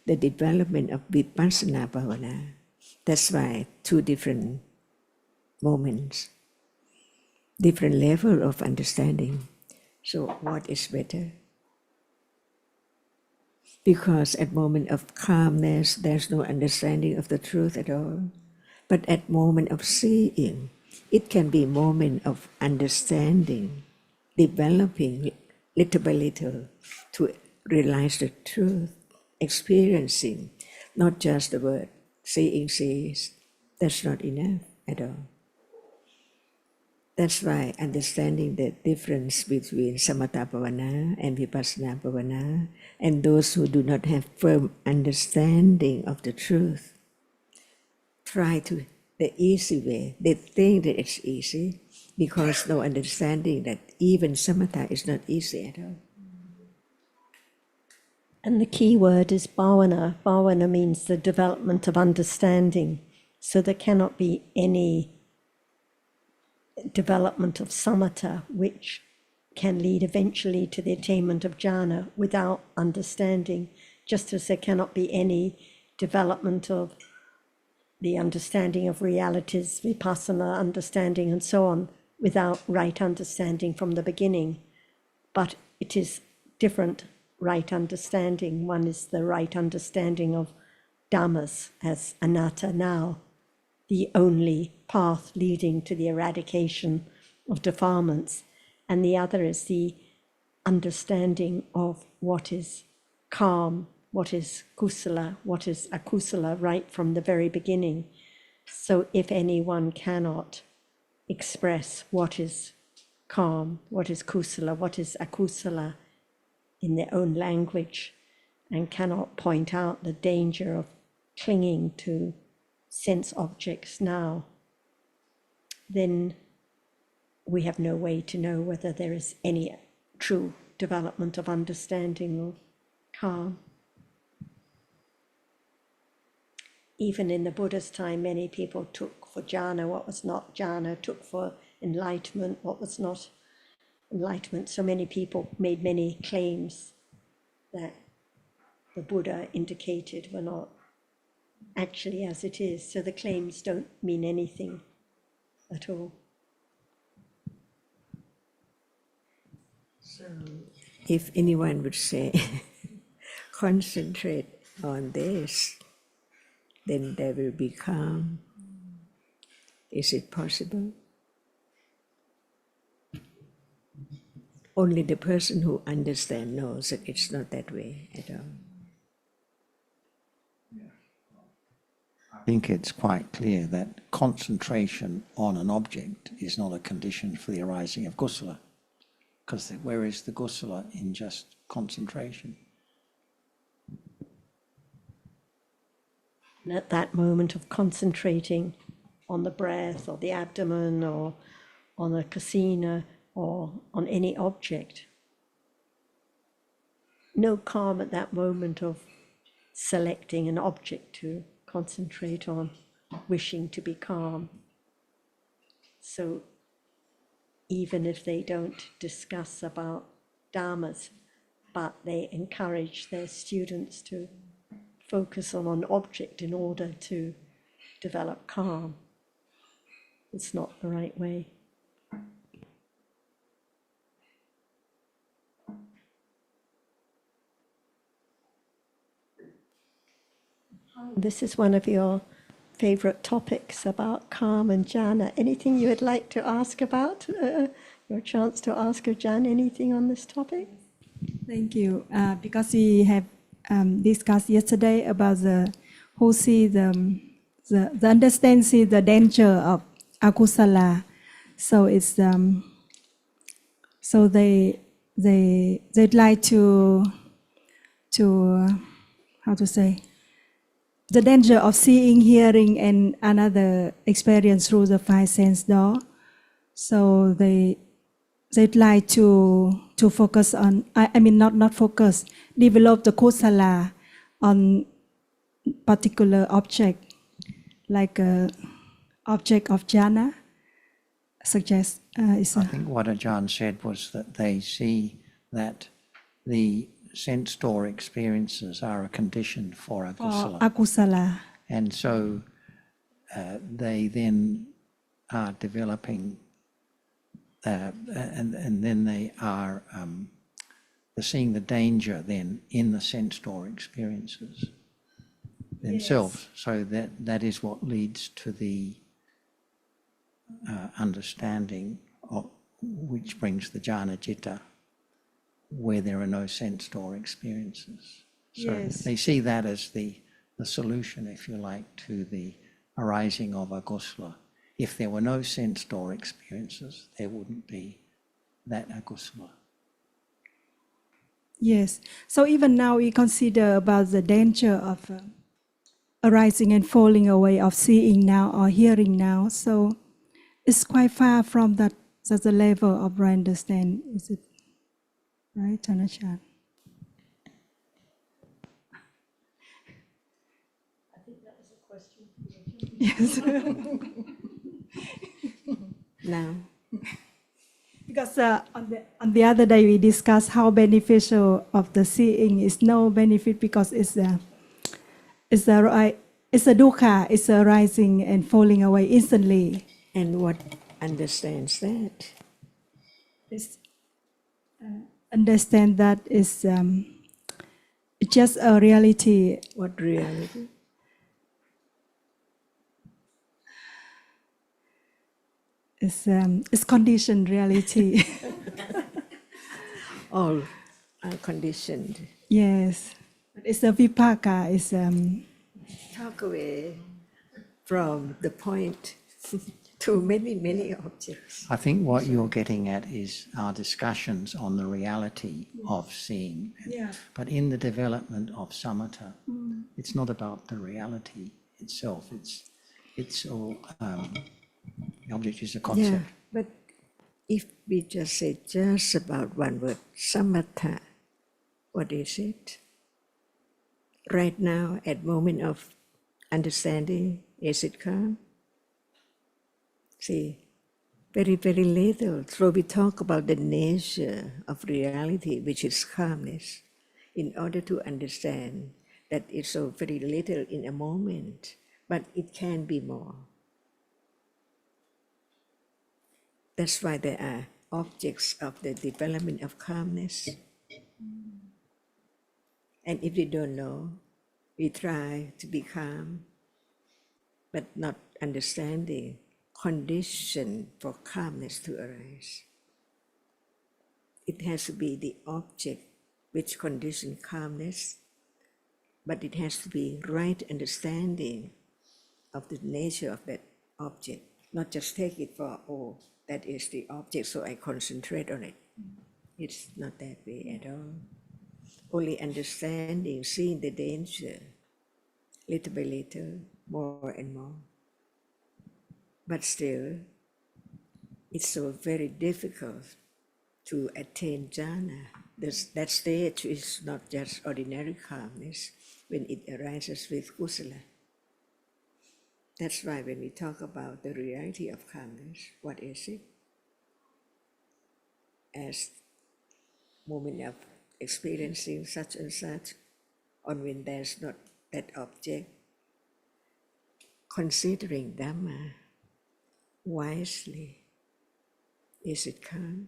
the development of vipassana bhavana. That's why two different moments, different level of understanding. So what is better? Because at moment of calmness, there's no understanding of the truth at all. But at moment of seeing, it can be moment of understanding, developing little by little to realize the truth, experiencing, not just the word, seeing sees. That's not enough at all. That's why understanding the difference between samatha bhavana and vipassana bhavana, and those who do not have firm understanding of the truth, try to the easy way. They think that it's easy because no understanding that even samatha is not easy at all. And the key word is bhavana. Bhavana means the development of understanding. So there cannot be any development of samatha, which can lead eventually to the attainment of jhana without understanding, just as there cannot be any development of the understanding of realities, vipassana understanding and so on, without right understanding from the beginning. But it is different right understanding. One is the right understanding of dhammas as anatta now, the only path leading to the eradication of defilements. And the other is the understanding of what is calm, what is kusala, what is akusala, right from the very beginning. So if anyone cannot express what is calm, what is kusala, what is akusala in their own language, and cannot point out the danger of clinging to sense objects now, then we have no way to know whether there is any true development of understanding or calm. Even in the Buddha's time, many people took for jhana what was not jhana, took for enlightenment what was not enlightenment. So many people made many claims that the Buddha indicated were not actually as it is. So the claims don't mean anything at all. If anyone would say, concentrate on this, then there will be calm. Is it possible? Only the person who understands knows that it's not that way at all. I think it's quite clear that concentration on an object is not a condition for the arising of kusala. Because where is the kusala in just concentration? And at that moment of concentrating on the breath or the abdomen or on a kasina or on any object, no calm at that moment of selecting an object to concentrate on, wishing to be calm. So even if they don't discuss about dharmas, but they encourage their students to focus on an object in order to develop calm, it's not the right way. This is one of your favorite topics about calm and jhana. Anything you would like to ask about? Your chance to ask Ajahn anything on this topic? Thank you. Because we have discussed yesterday about the who see the understand see the danger of akusala. So it's so they'd like to how to say, the danger of seeing, hearing, and another experience through the five sense door. So they'd like to focus on, I mean not focus, develop the kusala on particular object, like a object of jhana. Suggest is I think what Ajahn said was that they see that the sense door experiences are a condition for akusala. akusala. And so they then are developing, and then they are they're seeing the danger then in the sense door experiences themselves. Yes. So that is what leads to the understanding of, which brings the jhana citta, where there are no sense door experiences. So Yes. they see that as the solution, if you like, to the arising of akusala. If there were no sense door experiences, there wouldn't be that akusala. Yes. So even now we consider about the danger of arising and falling away of seeing now or hearing now. So it's quite far from that, the level of understand. Is it right, Tanachan? I think that was a question for you. Yes. Now, Because on the other day we discussed how beneficial of the seeing is no benefit because it's a dukkha, it's a rising and falling away instantly. and what understands that? It's, understand that is just a reality. What reality? It's conditioned reality. All are conditioned. Yes, it's a vipaka. It's Talk away from the point to many objects. I think what you're getting at is our discussions on the reality of seeing. Yeah. But in the development of samatha, it's not about the reality itself. It's all, the object is a Yeah, concept. but if we just say just about one word, samatha, what is it? Right now, at moment of understanding, is it calm? See, very little. So we talk about the nature of reality, which is calmness, in order to understand that it's so very little in a moment, but it can be more. That's why there are objects of the development of calmness. And if we don't know, we try to be calm, but not understanding condition for calmness to arise. It has to be the object which condition calmness, but it has to be right understanding of the nature of that object, not just take it for, oh, that is the object, so I concentrate on it. It's not that way at all. Only understanding, seeing the danger, little by little, more and more. But still, it's so very difficult to attain jhana. That stage is not just ordinary calmness when it arises with kusala. That's why when we talk about the reality of calmness, what is it? As moment of experiencing such and such, or when there's not that object, considering Dhamma wisely, is it calm?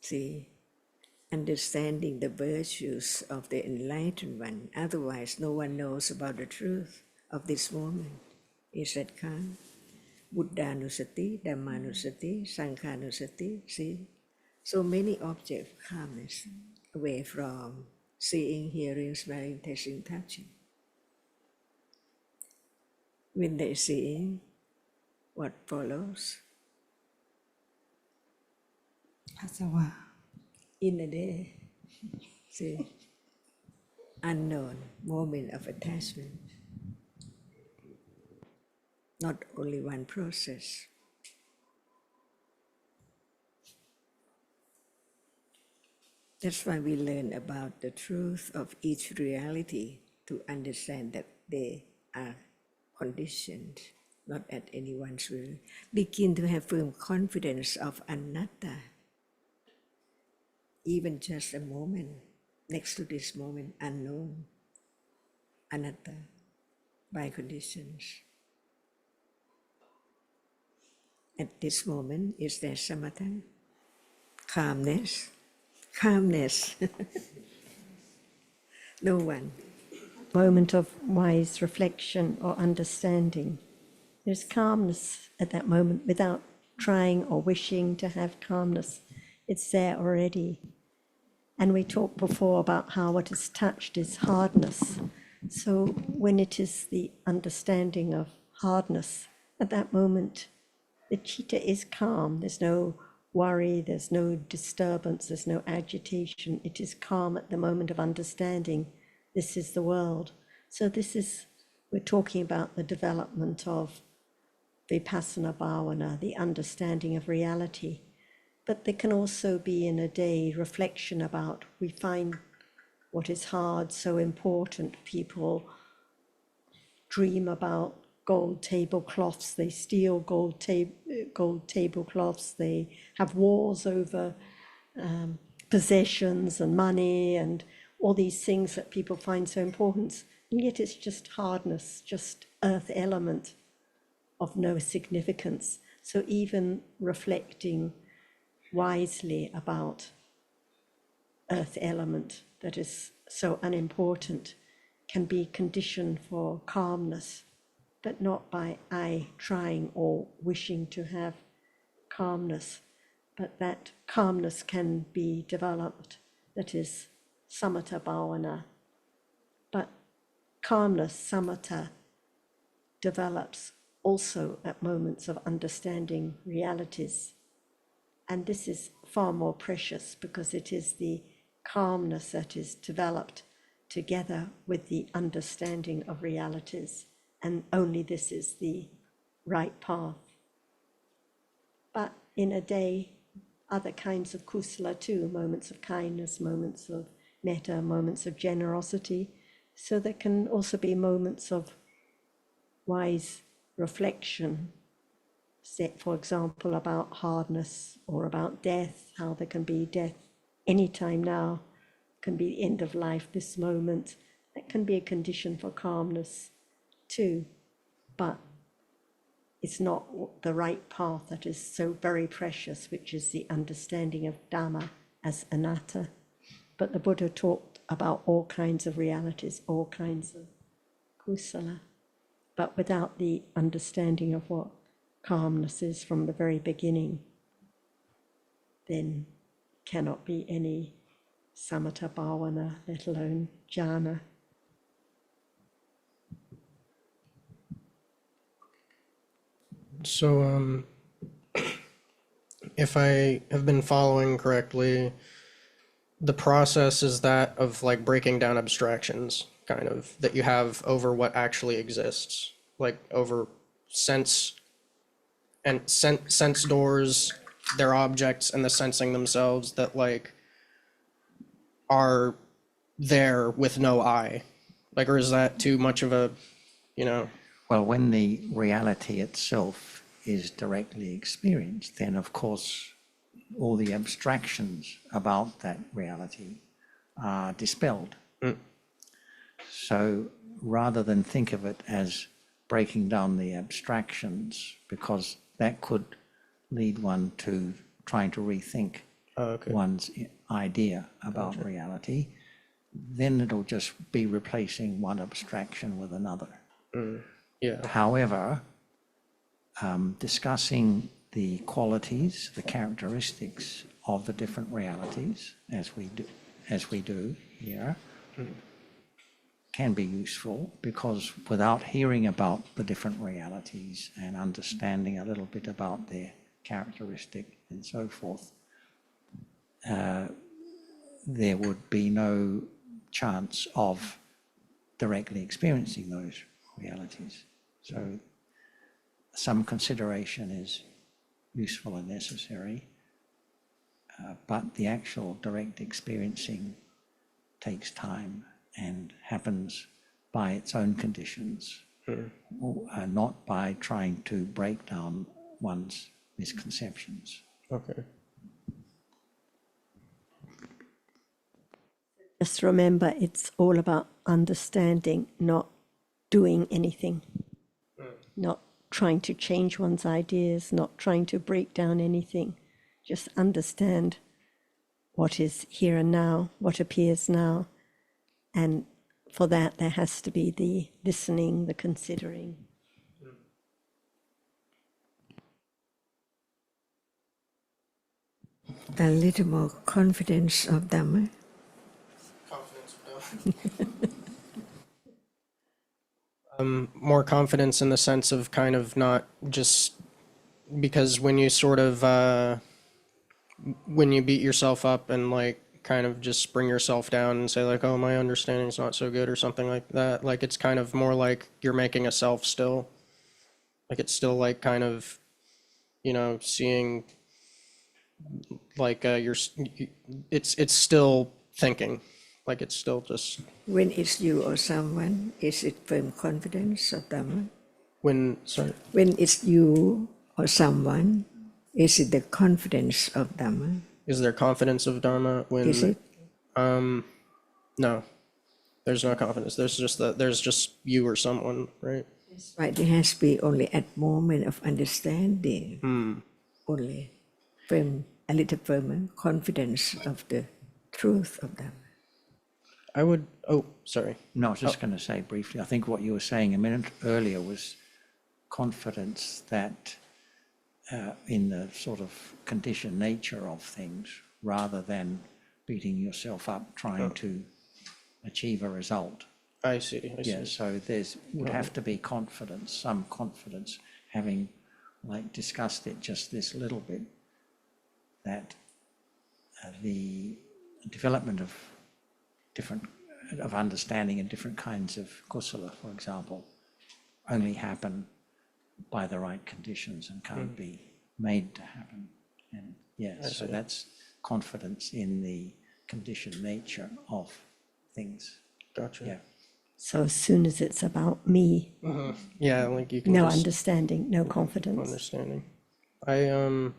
See, understanding the virtues of the enlightened one, otherwise no one knows about the truth of this moment. Is that calm? Buddhanusati, Dhammanusati, Sanghanusati, see? So many objects of calmness away from seeing, hearing, smelling, tasting, touching. When they're seeing, what follows? อาสวะ In a day, see, unknown moment of attachment. Not only one process. That's why we learn about the truth of each reality to understand that they are conditioned, not at anyone's will. Begin to have firm confidence of anatta. Even just a moment, next to this moment, unknown, anatta, by conditions. At this moment, is there samatha? Calmness? Calmness. No one. Moment of wise reflection or understanding. There's calmness at that moment without trying or wishing to have calmness. It's there already. And we talked before about how what is touched is hardness. So when it is the understanding of hardness, at that moment, the citta is calm. There's no worry, there's no disturbance, there's no agitation. It is calm at the moment of understanding this is the world. So we're talking about the development of vipassana bhavana, the understanding of reality. But there can also be in a day reflection about, we find what is hard so important. People dream about gold tablecloths, they steal gold tablecloths, they have wars over possessions and money and all these things that people find so important. And yet it's just hardness, just earth element of no significance. So even reflecting wisely about earth element that is so unimportant can be conditioned for calmness, but not by I trying or wishing to have calmness, but that calmness can be developed, that is samatha bhavana. But calmness, samatha, develops also at moments of understanding realities. And this is far more precious because it is the calmness that is developed together with the understanding of realities. And only this is the right path. But in a day, other kinds of kusala too, moments of kindness, moments of metta, moments of generosity. So there can also be moments of wise reflection, set, for example, about hardness or about death, how there can be death any time now, can be the end of life, this moment. That can be a condition for calmness too. But is not the right path that is so very precious, which is the understanding of Dhamma as anatta. But the Buddha talked about all kinds of realities, all kinds of kusala, but without the understanding of what calmness is from the very beginning, then cannot be any samatha bhavana, let alone jhana. So, if I have been following correctly, the process is that of like breaking down abstractions, kind of, that you have over what actually exists, like over sense and sense doors, their objects, and the sensing themselves that like are there with no eye. Like, or is that too much of a, you know? Well, when the reality itself is directly experienced, then of course all the abstractions about that reality are dispelled. So rather than think of it as breaking down the abstractions, because that could lead one to trying to rethink one's idea about reality, then it'll just be replacing one abstraction with another. Yeah. However, discussing the qualities, the characteristics of the different realities, as we do here, can be useful, because without hearing about the different realities and understanding a little bit about their characteristic and so forth, there would be no chance of directly experiencing those realities. So some consideration is useful and necessary, but the actual direct experiencing takes time and happens by its own conditions, not by trying to break down one's misconceptions. Okay. Just remember, it's all about understanding, not doing anything, not trying to change one's ideas, not trying to break down anything. Just understand what is here and now, what appears now. And for that, there has to be the listening, the considering. A little more confidence of Dhamma. More confidence in the sense of kind of not just because when you sort of when you beat yourself up and like kind of just bring yourself down and say like, oh, my understanding's not so good or something like that, like it's kind of more like you're making a self still, like it's still like kind of, you know, seeing like it's still thinking, like it's still just. When it's you or someone, is it firm confidence of Dhamma? When it's you or someone, is it the confidence of Dhamma? Is there confidence of Dharma when? Is it? No, there's no confidence. There's just you or someone, right? Right, it has to be only at moment of understanding, only firm, a little firmer confidence of the truth of Dhamma. I would, oh, sorry. No, I was just going to say briefly, I think what you were saying a minute earlier was confidence that in the sort of conditioned nature of things, rather than beating yourself up trying to achieve a result. I see. Yeah, so would have to be confidence, some confidence, having like discussed it just this little bit, that the development of understanding and different kinds of kusala, for example, only happen by the right conditions and can't be made to happen. And yes, so that's confidence in the conditioned nature of things. Gotcha. Yeah. So as soon as it's about me, Yeah, like you can no just understanding, no confidence. understanding. I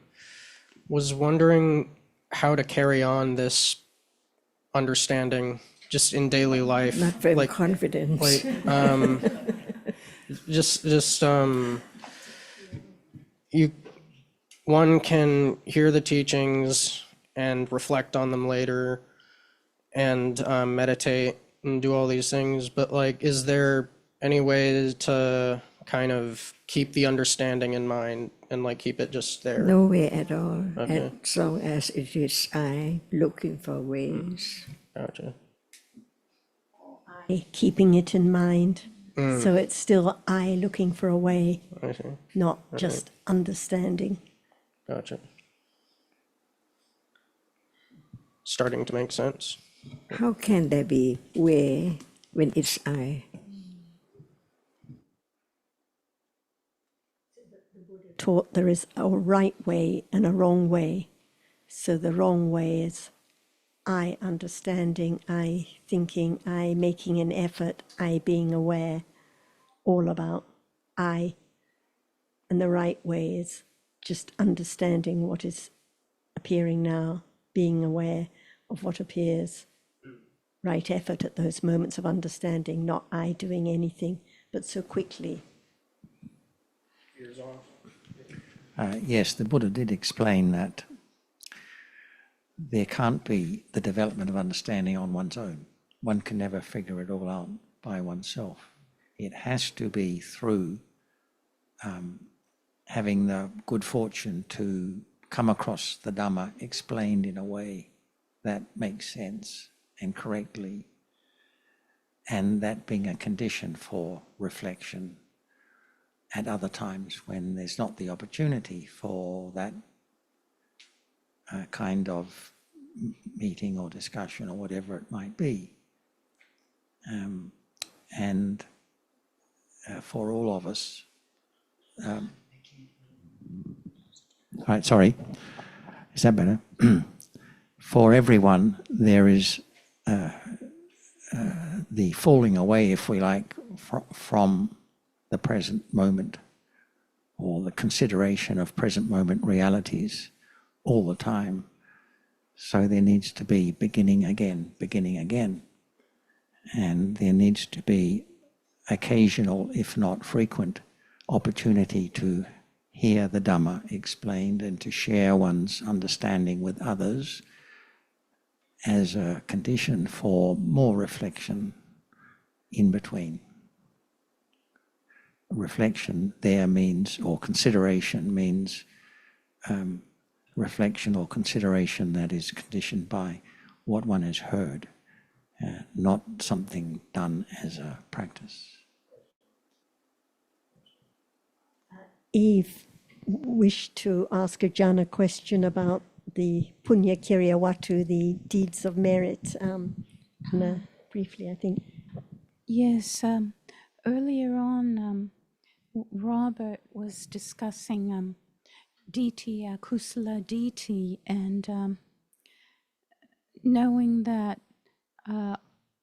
was wondering how to carry on this understanding just in daily life. Not very like, confident. Like, just one can hear the teachings and reflect on them later and meditate and do all these things, but like, is there any way to kind of keep the understanding in mind and like keep it just there? No way at all, Okay. as long as it is I looking for ways. Gotcha. Keeping it in mind. So it's still I looking for a way, I see. not just understanding. Gotcha. Starting to make sense. How can there be way when it's I? Taught there is a right way and a wrong way. So the wrong way is I understanding, I thinking, I making an effort, I being aware, all about I. And the right way is just understanding what is appearing now, being aware of what appears. Right effort at those moments of understanding, not I doing anything, but so quickly. Ears off. Yes, the Buddha did explain that there can't be the development of understanding on one's own. One can never figure it all out by oneself. It has to be through having the good fortune to come across the Dhamma explained in a way that makes sense and correctly, and that being a condition for reflection at other times when there's not the opportunity for that kind of meeting or discussion or whatever it might be. And for all of us, right, sorry, is that better? For everyone, there is the falling away, if we like, from the present moment or the consideration of present moment realities all the time. So there needs to be beginning again, and there needs to be occasional, if not frequent, opportunity to hear the Dhamma explained and to share one's understanding with others as a condition for more reflection in between. Reflection there means, or consideration means, reflection or consideration that is conditioned by what one has heard, not something done as a practice. Eve wished to ask a jhana question about the punya kirya watu, the deeds of merit, briefly, I think. Yes, earlier on, Robert was discussing DT, Kusala DT, and knowing that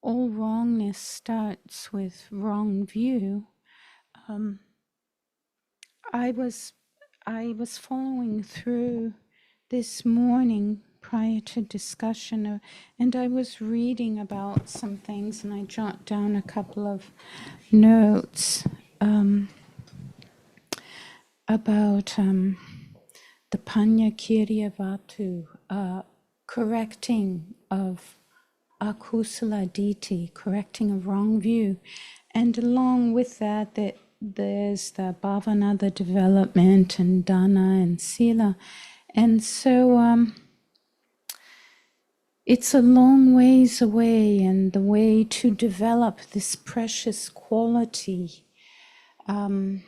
all wrongness starts with wrong view. I was following through this morning prior to discussion, and I was reading about some things, and I jotted down a couple of notes about the Panya Kirya Vatu, correcting of akusala diti, correcting a wrong view, and along with that, there's the bhavana, the development, and dana and sila, and so it's a long ways away, and the way to develop this precious quality. I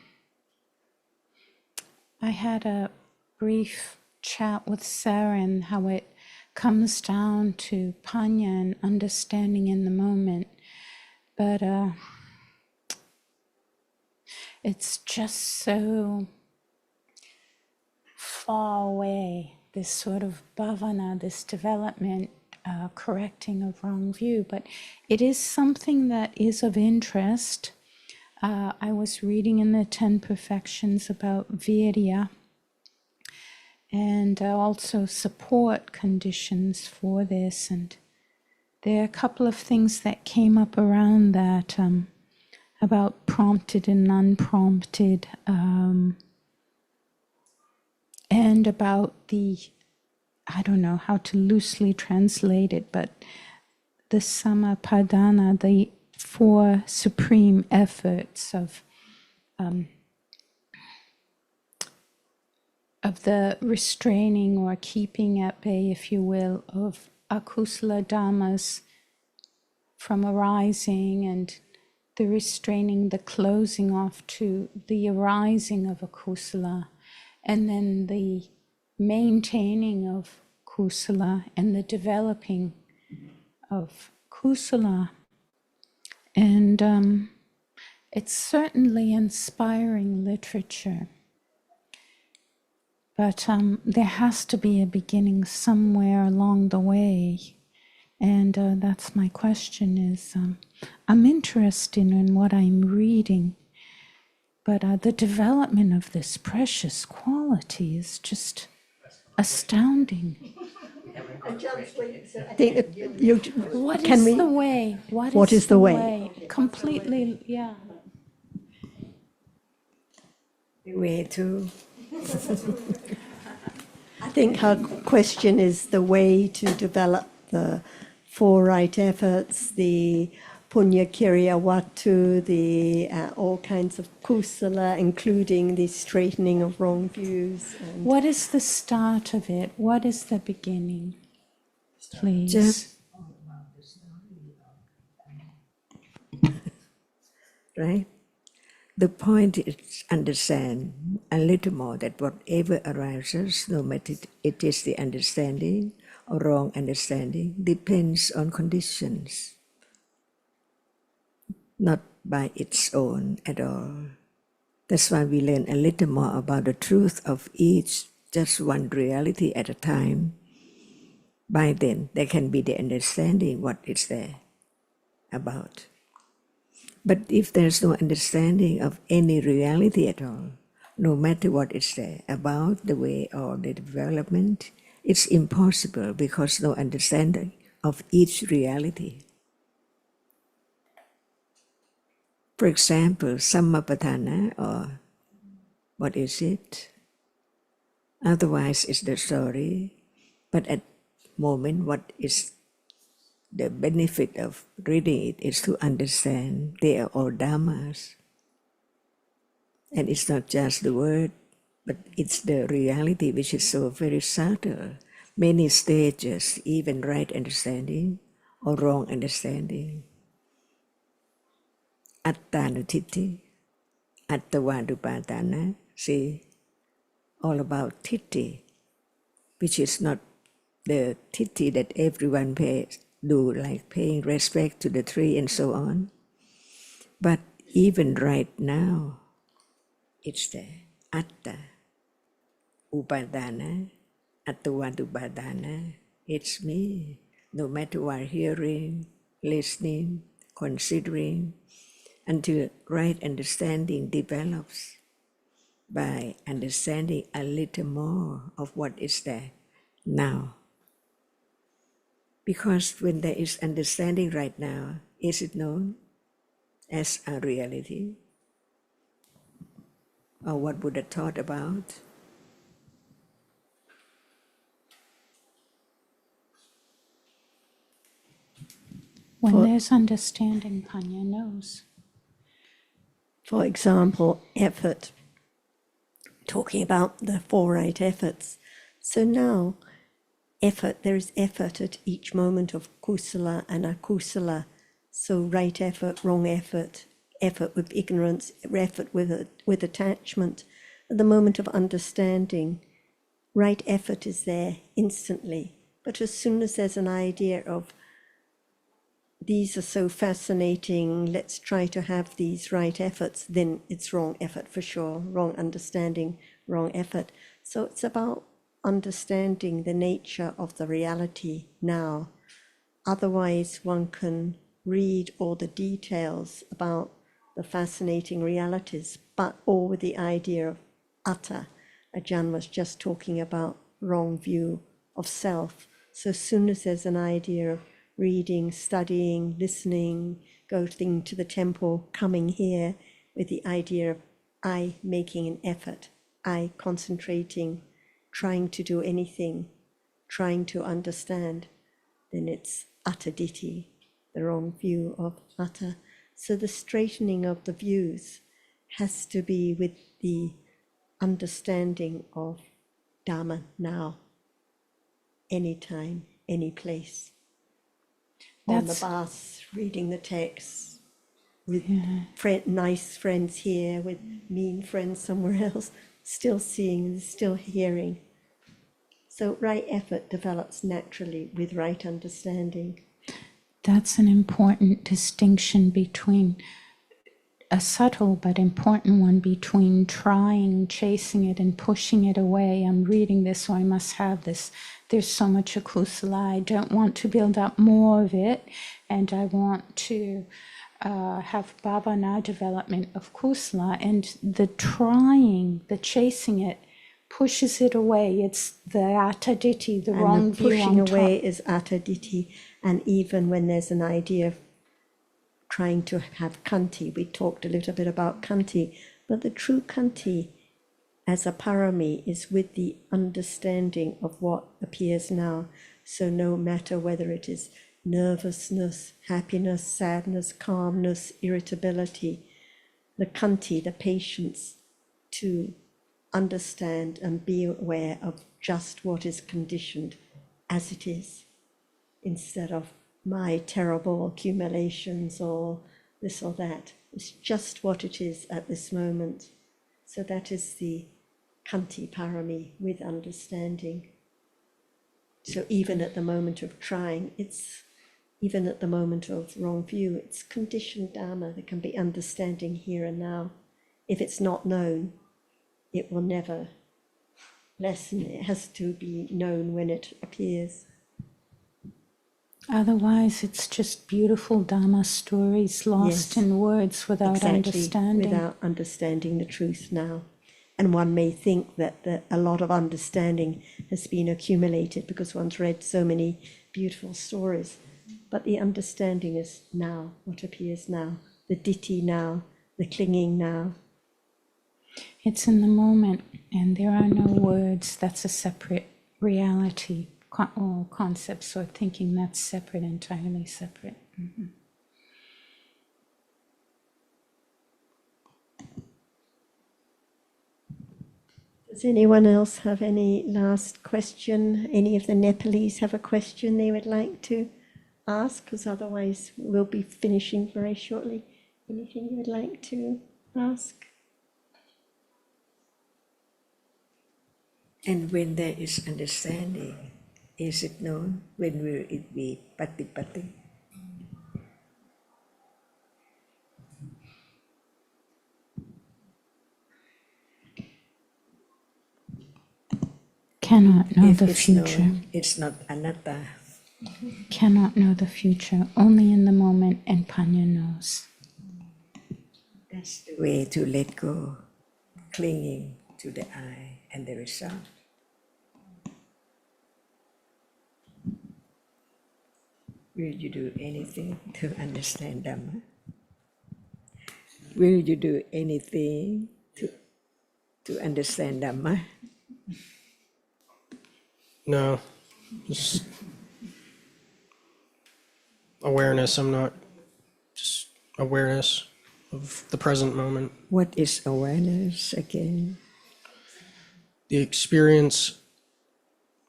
had a brief chat with Sarah and how it comes down to panya and understanding in the moment, but it's just so far away, this sort of bhavana, this development, correcting a wrong view, but it is something that is of interest. I was reading in the 10 Perfections about virya and also support conditions for this, and there are a couple of things that came up around that, about prompted and unprompted and about the, I don't know how to loosely translate it, but the Samapadana, the four supreme efforts of the restraining or keeping at bay, if you will, of akusala dhammas from arising, and the restraining, the closing off to the arising of akusala, and then the maintaining of kusala and the developing of kusala. And it's certainly inspiring literature. But there has to be a beginning somewhere along the way. And that's my question is, I'm interested in what I'm reading, but the development of this precious quality is just astounding. I think that you, What can is we, the way? What is the way? Completely, yeah. The way to I think her question is the way to develop the four right efforts, the punya kiriya watu, the all kinds of kusala, including the straightening of wrong views. And What is the start of it? What is the beginning? Please. just right. The point is understand a little more that whatever arises, no matter it is the understanding or wrong understanding, depends on conditions, not by its own at all. That's why we learn a little more about the truth of each, just one reality at a time. By then, there can be the understanding what is there about. But if there's no understanding of any reality at all, no matter what is there about the way or the development, it's impossible because no understanding of each reality. For example, Samapadana, or what is it? Otherwise, it's the story. But at moment, what is the benefit of reading it is to understand they are all dhammas. And it's not just the word, but it's the reality which is so very subtle. Many stages, even right understanding or wrong understanding. Attanutitti, Attavadupadana, see, all about titti, which is not the titti that everyone do, like paying respect to the tree and so on. But even right now, it's there. Atta, Upadana, Attavadupadana, it's me. No matter what, hearing, listening, considering, until right understanding develops by understanding a little more of what is there now. Because when there is understanding right now, is it known as a reality? Or what Buddha taught about? When there's understanding, Panya knows. for example, effort, talking about the four right efforts. So now, effort, there is effort at each moment of kusala and akusala. So right effort, wrong effort, effort with ignorance, effort with attachment. At the moment of understanding, right effort is there instantly. But as soon as there's an idea of these are so fascinating, let's try to have these right efforts, then it's wrong effort for sure, wrong understanding, wrong effort. So it's about understanding the nature of the reality now. Otherwise, one can read all the details about the fascinating realities, but all with the idea of atta. Ajahn was just talking about wrong view of self. So as soon as there's an idea of reading, studying, listening, going to the temple, coming here with the idea of I making an effort, I concentrating, trying to do anything, trying to understand, then it's Attaditi, the wrong view of Atta. So the straightening of the views has to be with the understanding of Dhamma now, anytime, any place. On the bus, reading the text, with nice friends here, with mean friends somewhere else, still seeing, still hearing. So right effort develops naturally with right understanding. That's an important distinction between a subtle but important one between trying, chasing it, and pushing it away. I'm reading this, so I must have this. There's so much akusala. I don't want to build up more of it, and I want to have bhavana development of kusala. And the trying, the chasing it, pushes it away. It's the attaditi, the wrong And the view pushing on top. away is Attaditi. And even when there's an idea of trying to have kanti, we talked a little bit about kanti, but the true kanti as a parami is with the understanding of what appears now. So no matter whether it is nervousness, happiness, sadness, calmness, irritability, the kanti, the patience to understand and be aware of just what is conditioned as it is, instead of my terrible accumulations or this or that. It's just what it is at this moment. So that is the kanti parami, with understanding. So even at the moment of trying, even at the moment of wrong view, it's conditioned Dhamma. There can be understanding here and now. If it's not known, it will never lessen. It has to be known when it appears. Otherwise, it's just beautiful Dhamma stories lost Yes, in words without understanding. Without understanding the truth now. And one may think that a lot of understanding has been accumulated because one's read so many beautiful stories. But the understanding is now, what appears now, the ditthi now, the clinging now. It's in the moment, and there are no words. That's a separate reality, or concepts or thinking that's separate, entirely separate. Mm-hmm. Does anyone else have any last question? Any of the Nepalese have a question they would like to ask? Because otherwise we'll be finishing very shortly. Anything you would like to ask? And when there is understanding, is it known? When will it be patipati? Cannot know If the it's future. known, it's not anatta. Cannot know the future. Only in the moment, and Panya knows. That's the way to let go, clinging to the I and the result. Will you do anything to understand Dhamma? Will you do anything to understand Dhamma? No, just awareness. I'm not just awareness of the present moment. What is awareness again? The experience,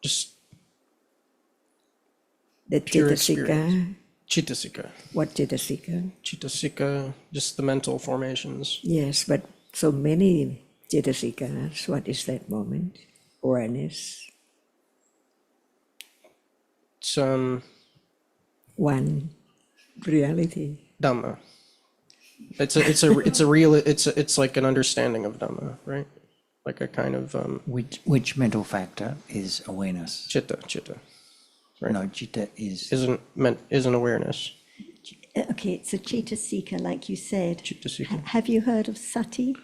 just The pure Cetasika. experience. Chittasika. What Cetasika? Chittasika, just the mental formations. Yes, but so many Cetasikas. What is that moment? Awareness. It's One reality. Dhamma. It's like an understanding of Dhamma, right? Like a kind of Which mental factor is awareness? chitta. Right. No, citta is Isn't awareness. Okay, it's a Cetasika, like you said. Chittasika. Have you heard of sati?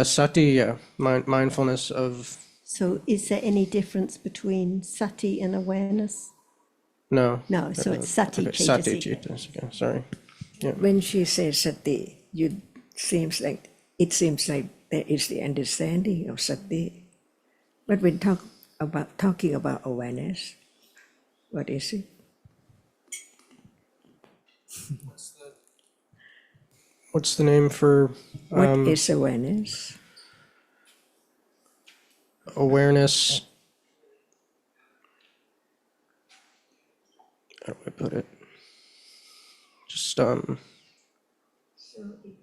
Sati, yeah, mindfulness of. So is there any difference between sati and awareness? No. No, so it's sati Okay, Sati Cetasika. Chittasika. Sorry. When she says sati, it seems like there is the understanding of sati. But when talking about awareness, what is it? What's the name for What is awareness? awareness? How do I put it? Just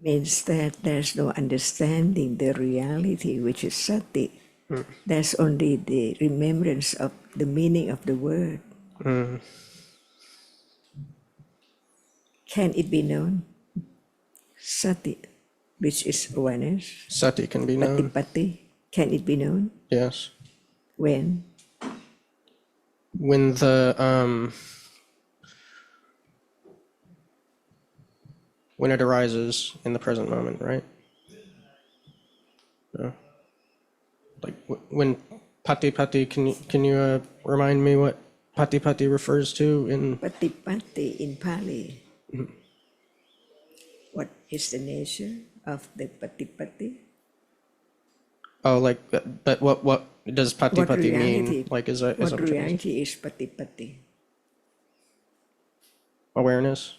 Means that there's no understanding the reality, which is sati. There's only the remembrance of the meaning of the word. Can it be known? Sati, which is awareness. sati can be known. Patipati, can it be known? Yes. When? When when it arises in the present moment, right? No. Like when pati pati, can you remind me what pati pati refers to in? Patipati in Pali. What is the nature of the patipati? Oh, like, but what does pati What pati reality? mean? Like, is that What reality is patipati? awareness?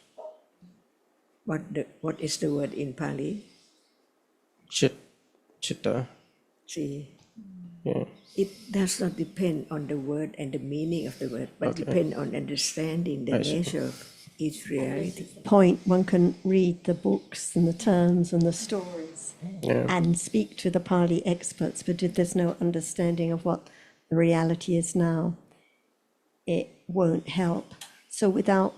What is the word in Pali? Chitta. See, Yeah. it does not depend on the word and the meaning of the word, but Okay. depend on understanding the I see. nature of each reality. Point, one can read the books and the terms and the stories Yeah. and speak to the Pali experts, but if there's no understanding of what the reality is now, it won't help. So without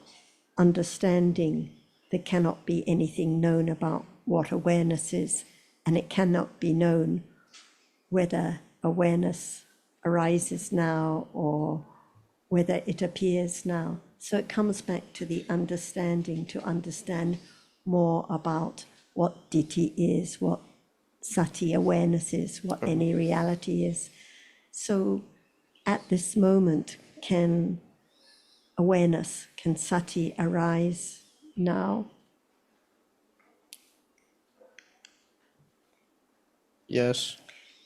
understanding, there cannot be anything known about what awareness is, and it cannot be known whether awareness arises now or whether it appears now. So it comes back to the understanding, to understand more about what ditthi is, what sati awareness is, what any reality is. So at this moment, can awareness, can sati arise now? Yes.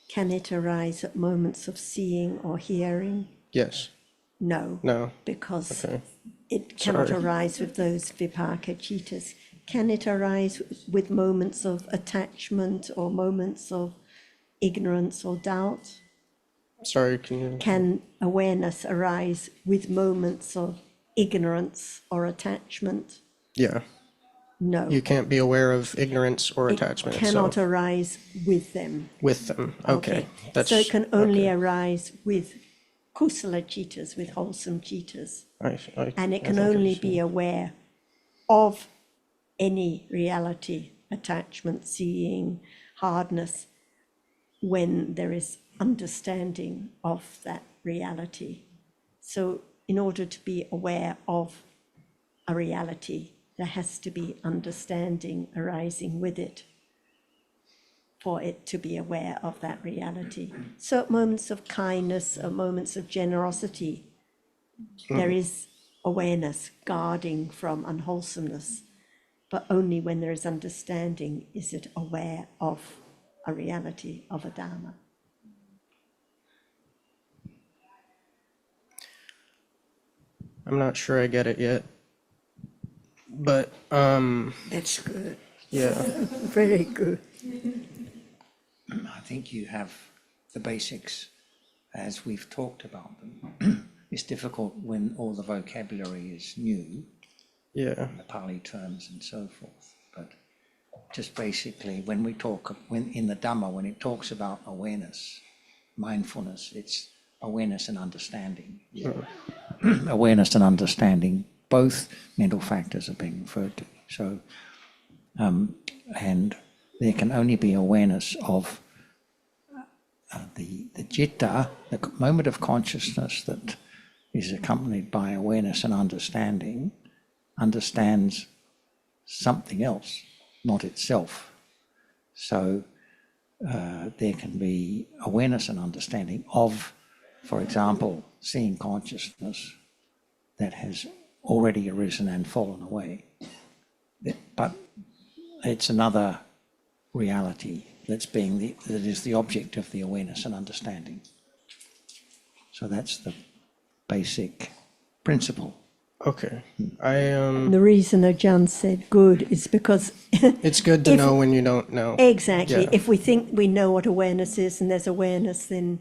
Can it arise at moments of seeing or hearing? Yes. No. No. Because Okay. it cannot Sorry. arise with those vipaka citas. Can it arise with moments of attachment or moments of ignorance or doubt? Sorry, can you? Can awareness arise with moments of ignorance or attachment? Yeah. No. You can't be aware of ignorance or attachment It cannot itself arise with them. with them. Okay. That's, So it can only okay. arise with kusala citas, with wholesome citas. And it I can think only it's- be aware of any reality, attachment, seeing, hardness, when there is understanding of that reality. So in order to be aware of a reality, there has to be understanding arising with it for it to be aware of that reality. So at moments of kindness, at moments of generosity, there is awareness guarding from unwholesomeness, but only when there is understanding is it aware of a reality, of a Dhamma. I'm not sure I get it yet. But That's good. yeah. Very good. I think you have the basics as we've talked about them. It's difficult when all the vocabulary is new, Yeah. the Pali terms and so forth. But just basically, when we talk, when in the Dhamma, when it talks about awareness, mindfulness, it's awareness and understanding. Awareness and understanding, both mental factors are being referred to. So, and there can only be awareness of the citta, the moment of consciousness that is accompanied by awareness and understanding, understands something else, not itself. So there can be awareness and understanding of, for example, seeing consciousness that has already arisen and fallen away. But it's another reality that is the object of the awareness and understanding. So that's the basic principle. Okay. The reason Ajahn said good is because It's good to If- know when you don't know. exactly, Yeah. if we think we know what awareness is and there's awareness, then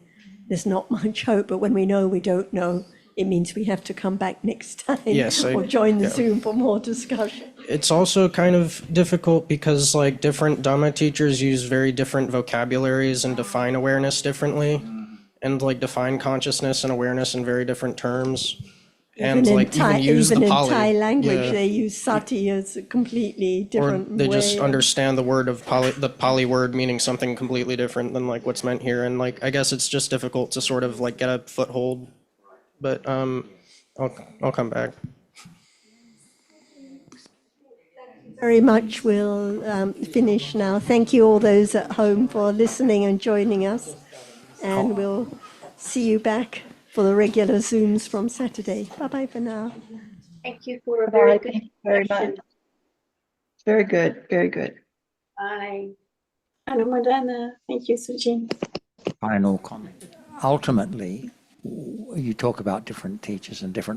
there's not much hope. But when we know we don't know, it means we have to come back next time Yes, or join the yeah. Zoom for more discussion. It's also kind of difficult because like different Dhamma teachers use very different vocabularies and define awareness differently, and like define consciousness and awareness in very different terms. And like even use even the in Pali. Thai language, Yeah. they use sati as a completely Or different they way. just understand the word of Pali, the Pali word meaning something completely different than like what's meant here. And like I guess it's just difficult to sort of like get a foothold. But I'll come back. Very much. We'll finish now. Thank you all those at home for listening and joining us. And we'll see you back for the regular Zooms from Saturday. Bye-bye for now. Thank you for a very good Very discussion. much. Very good, very good. Bye. Anumadana. Thank you, Sujin. Final comment. Ultimately, you talk about different teachers and different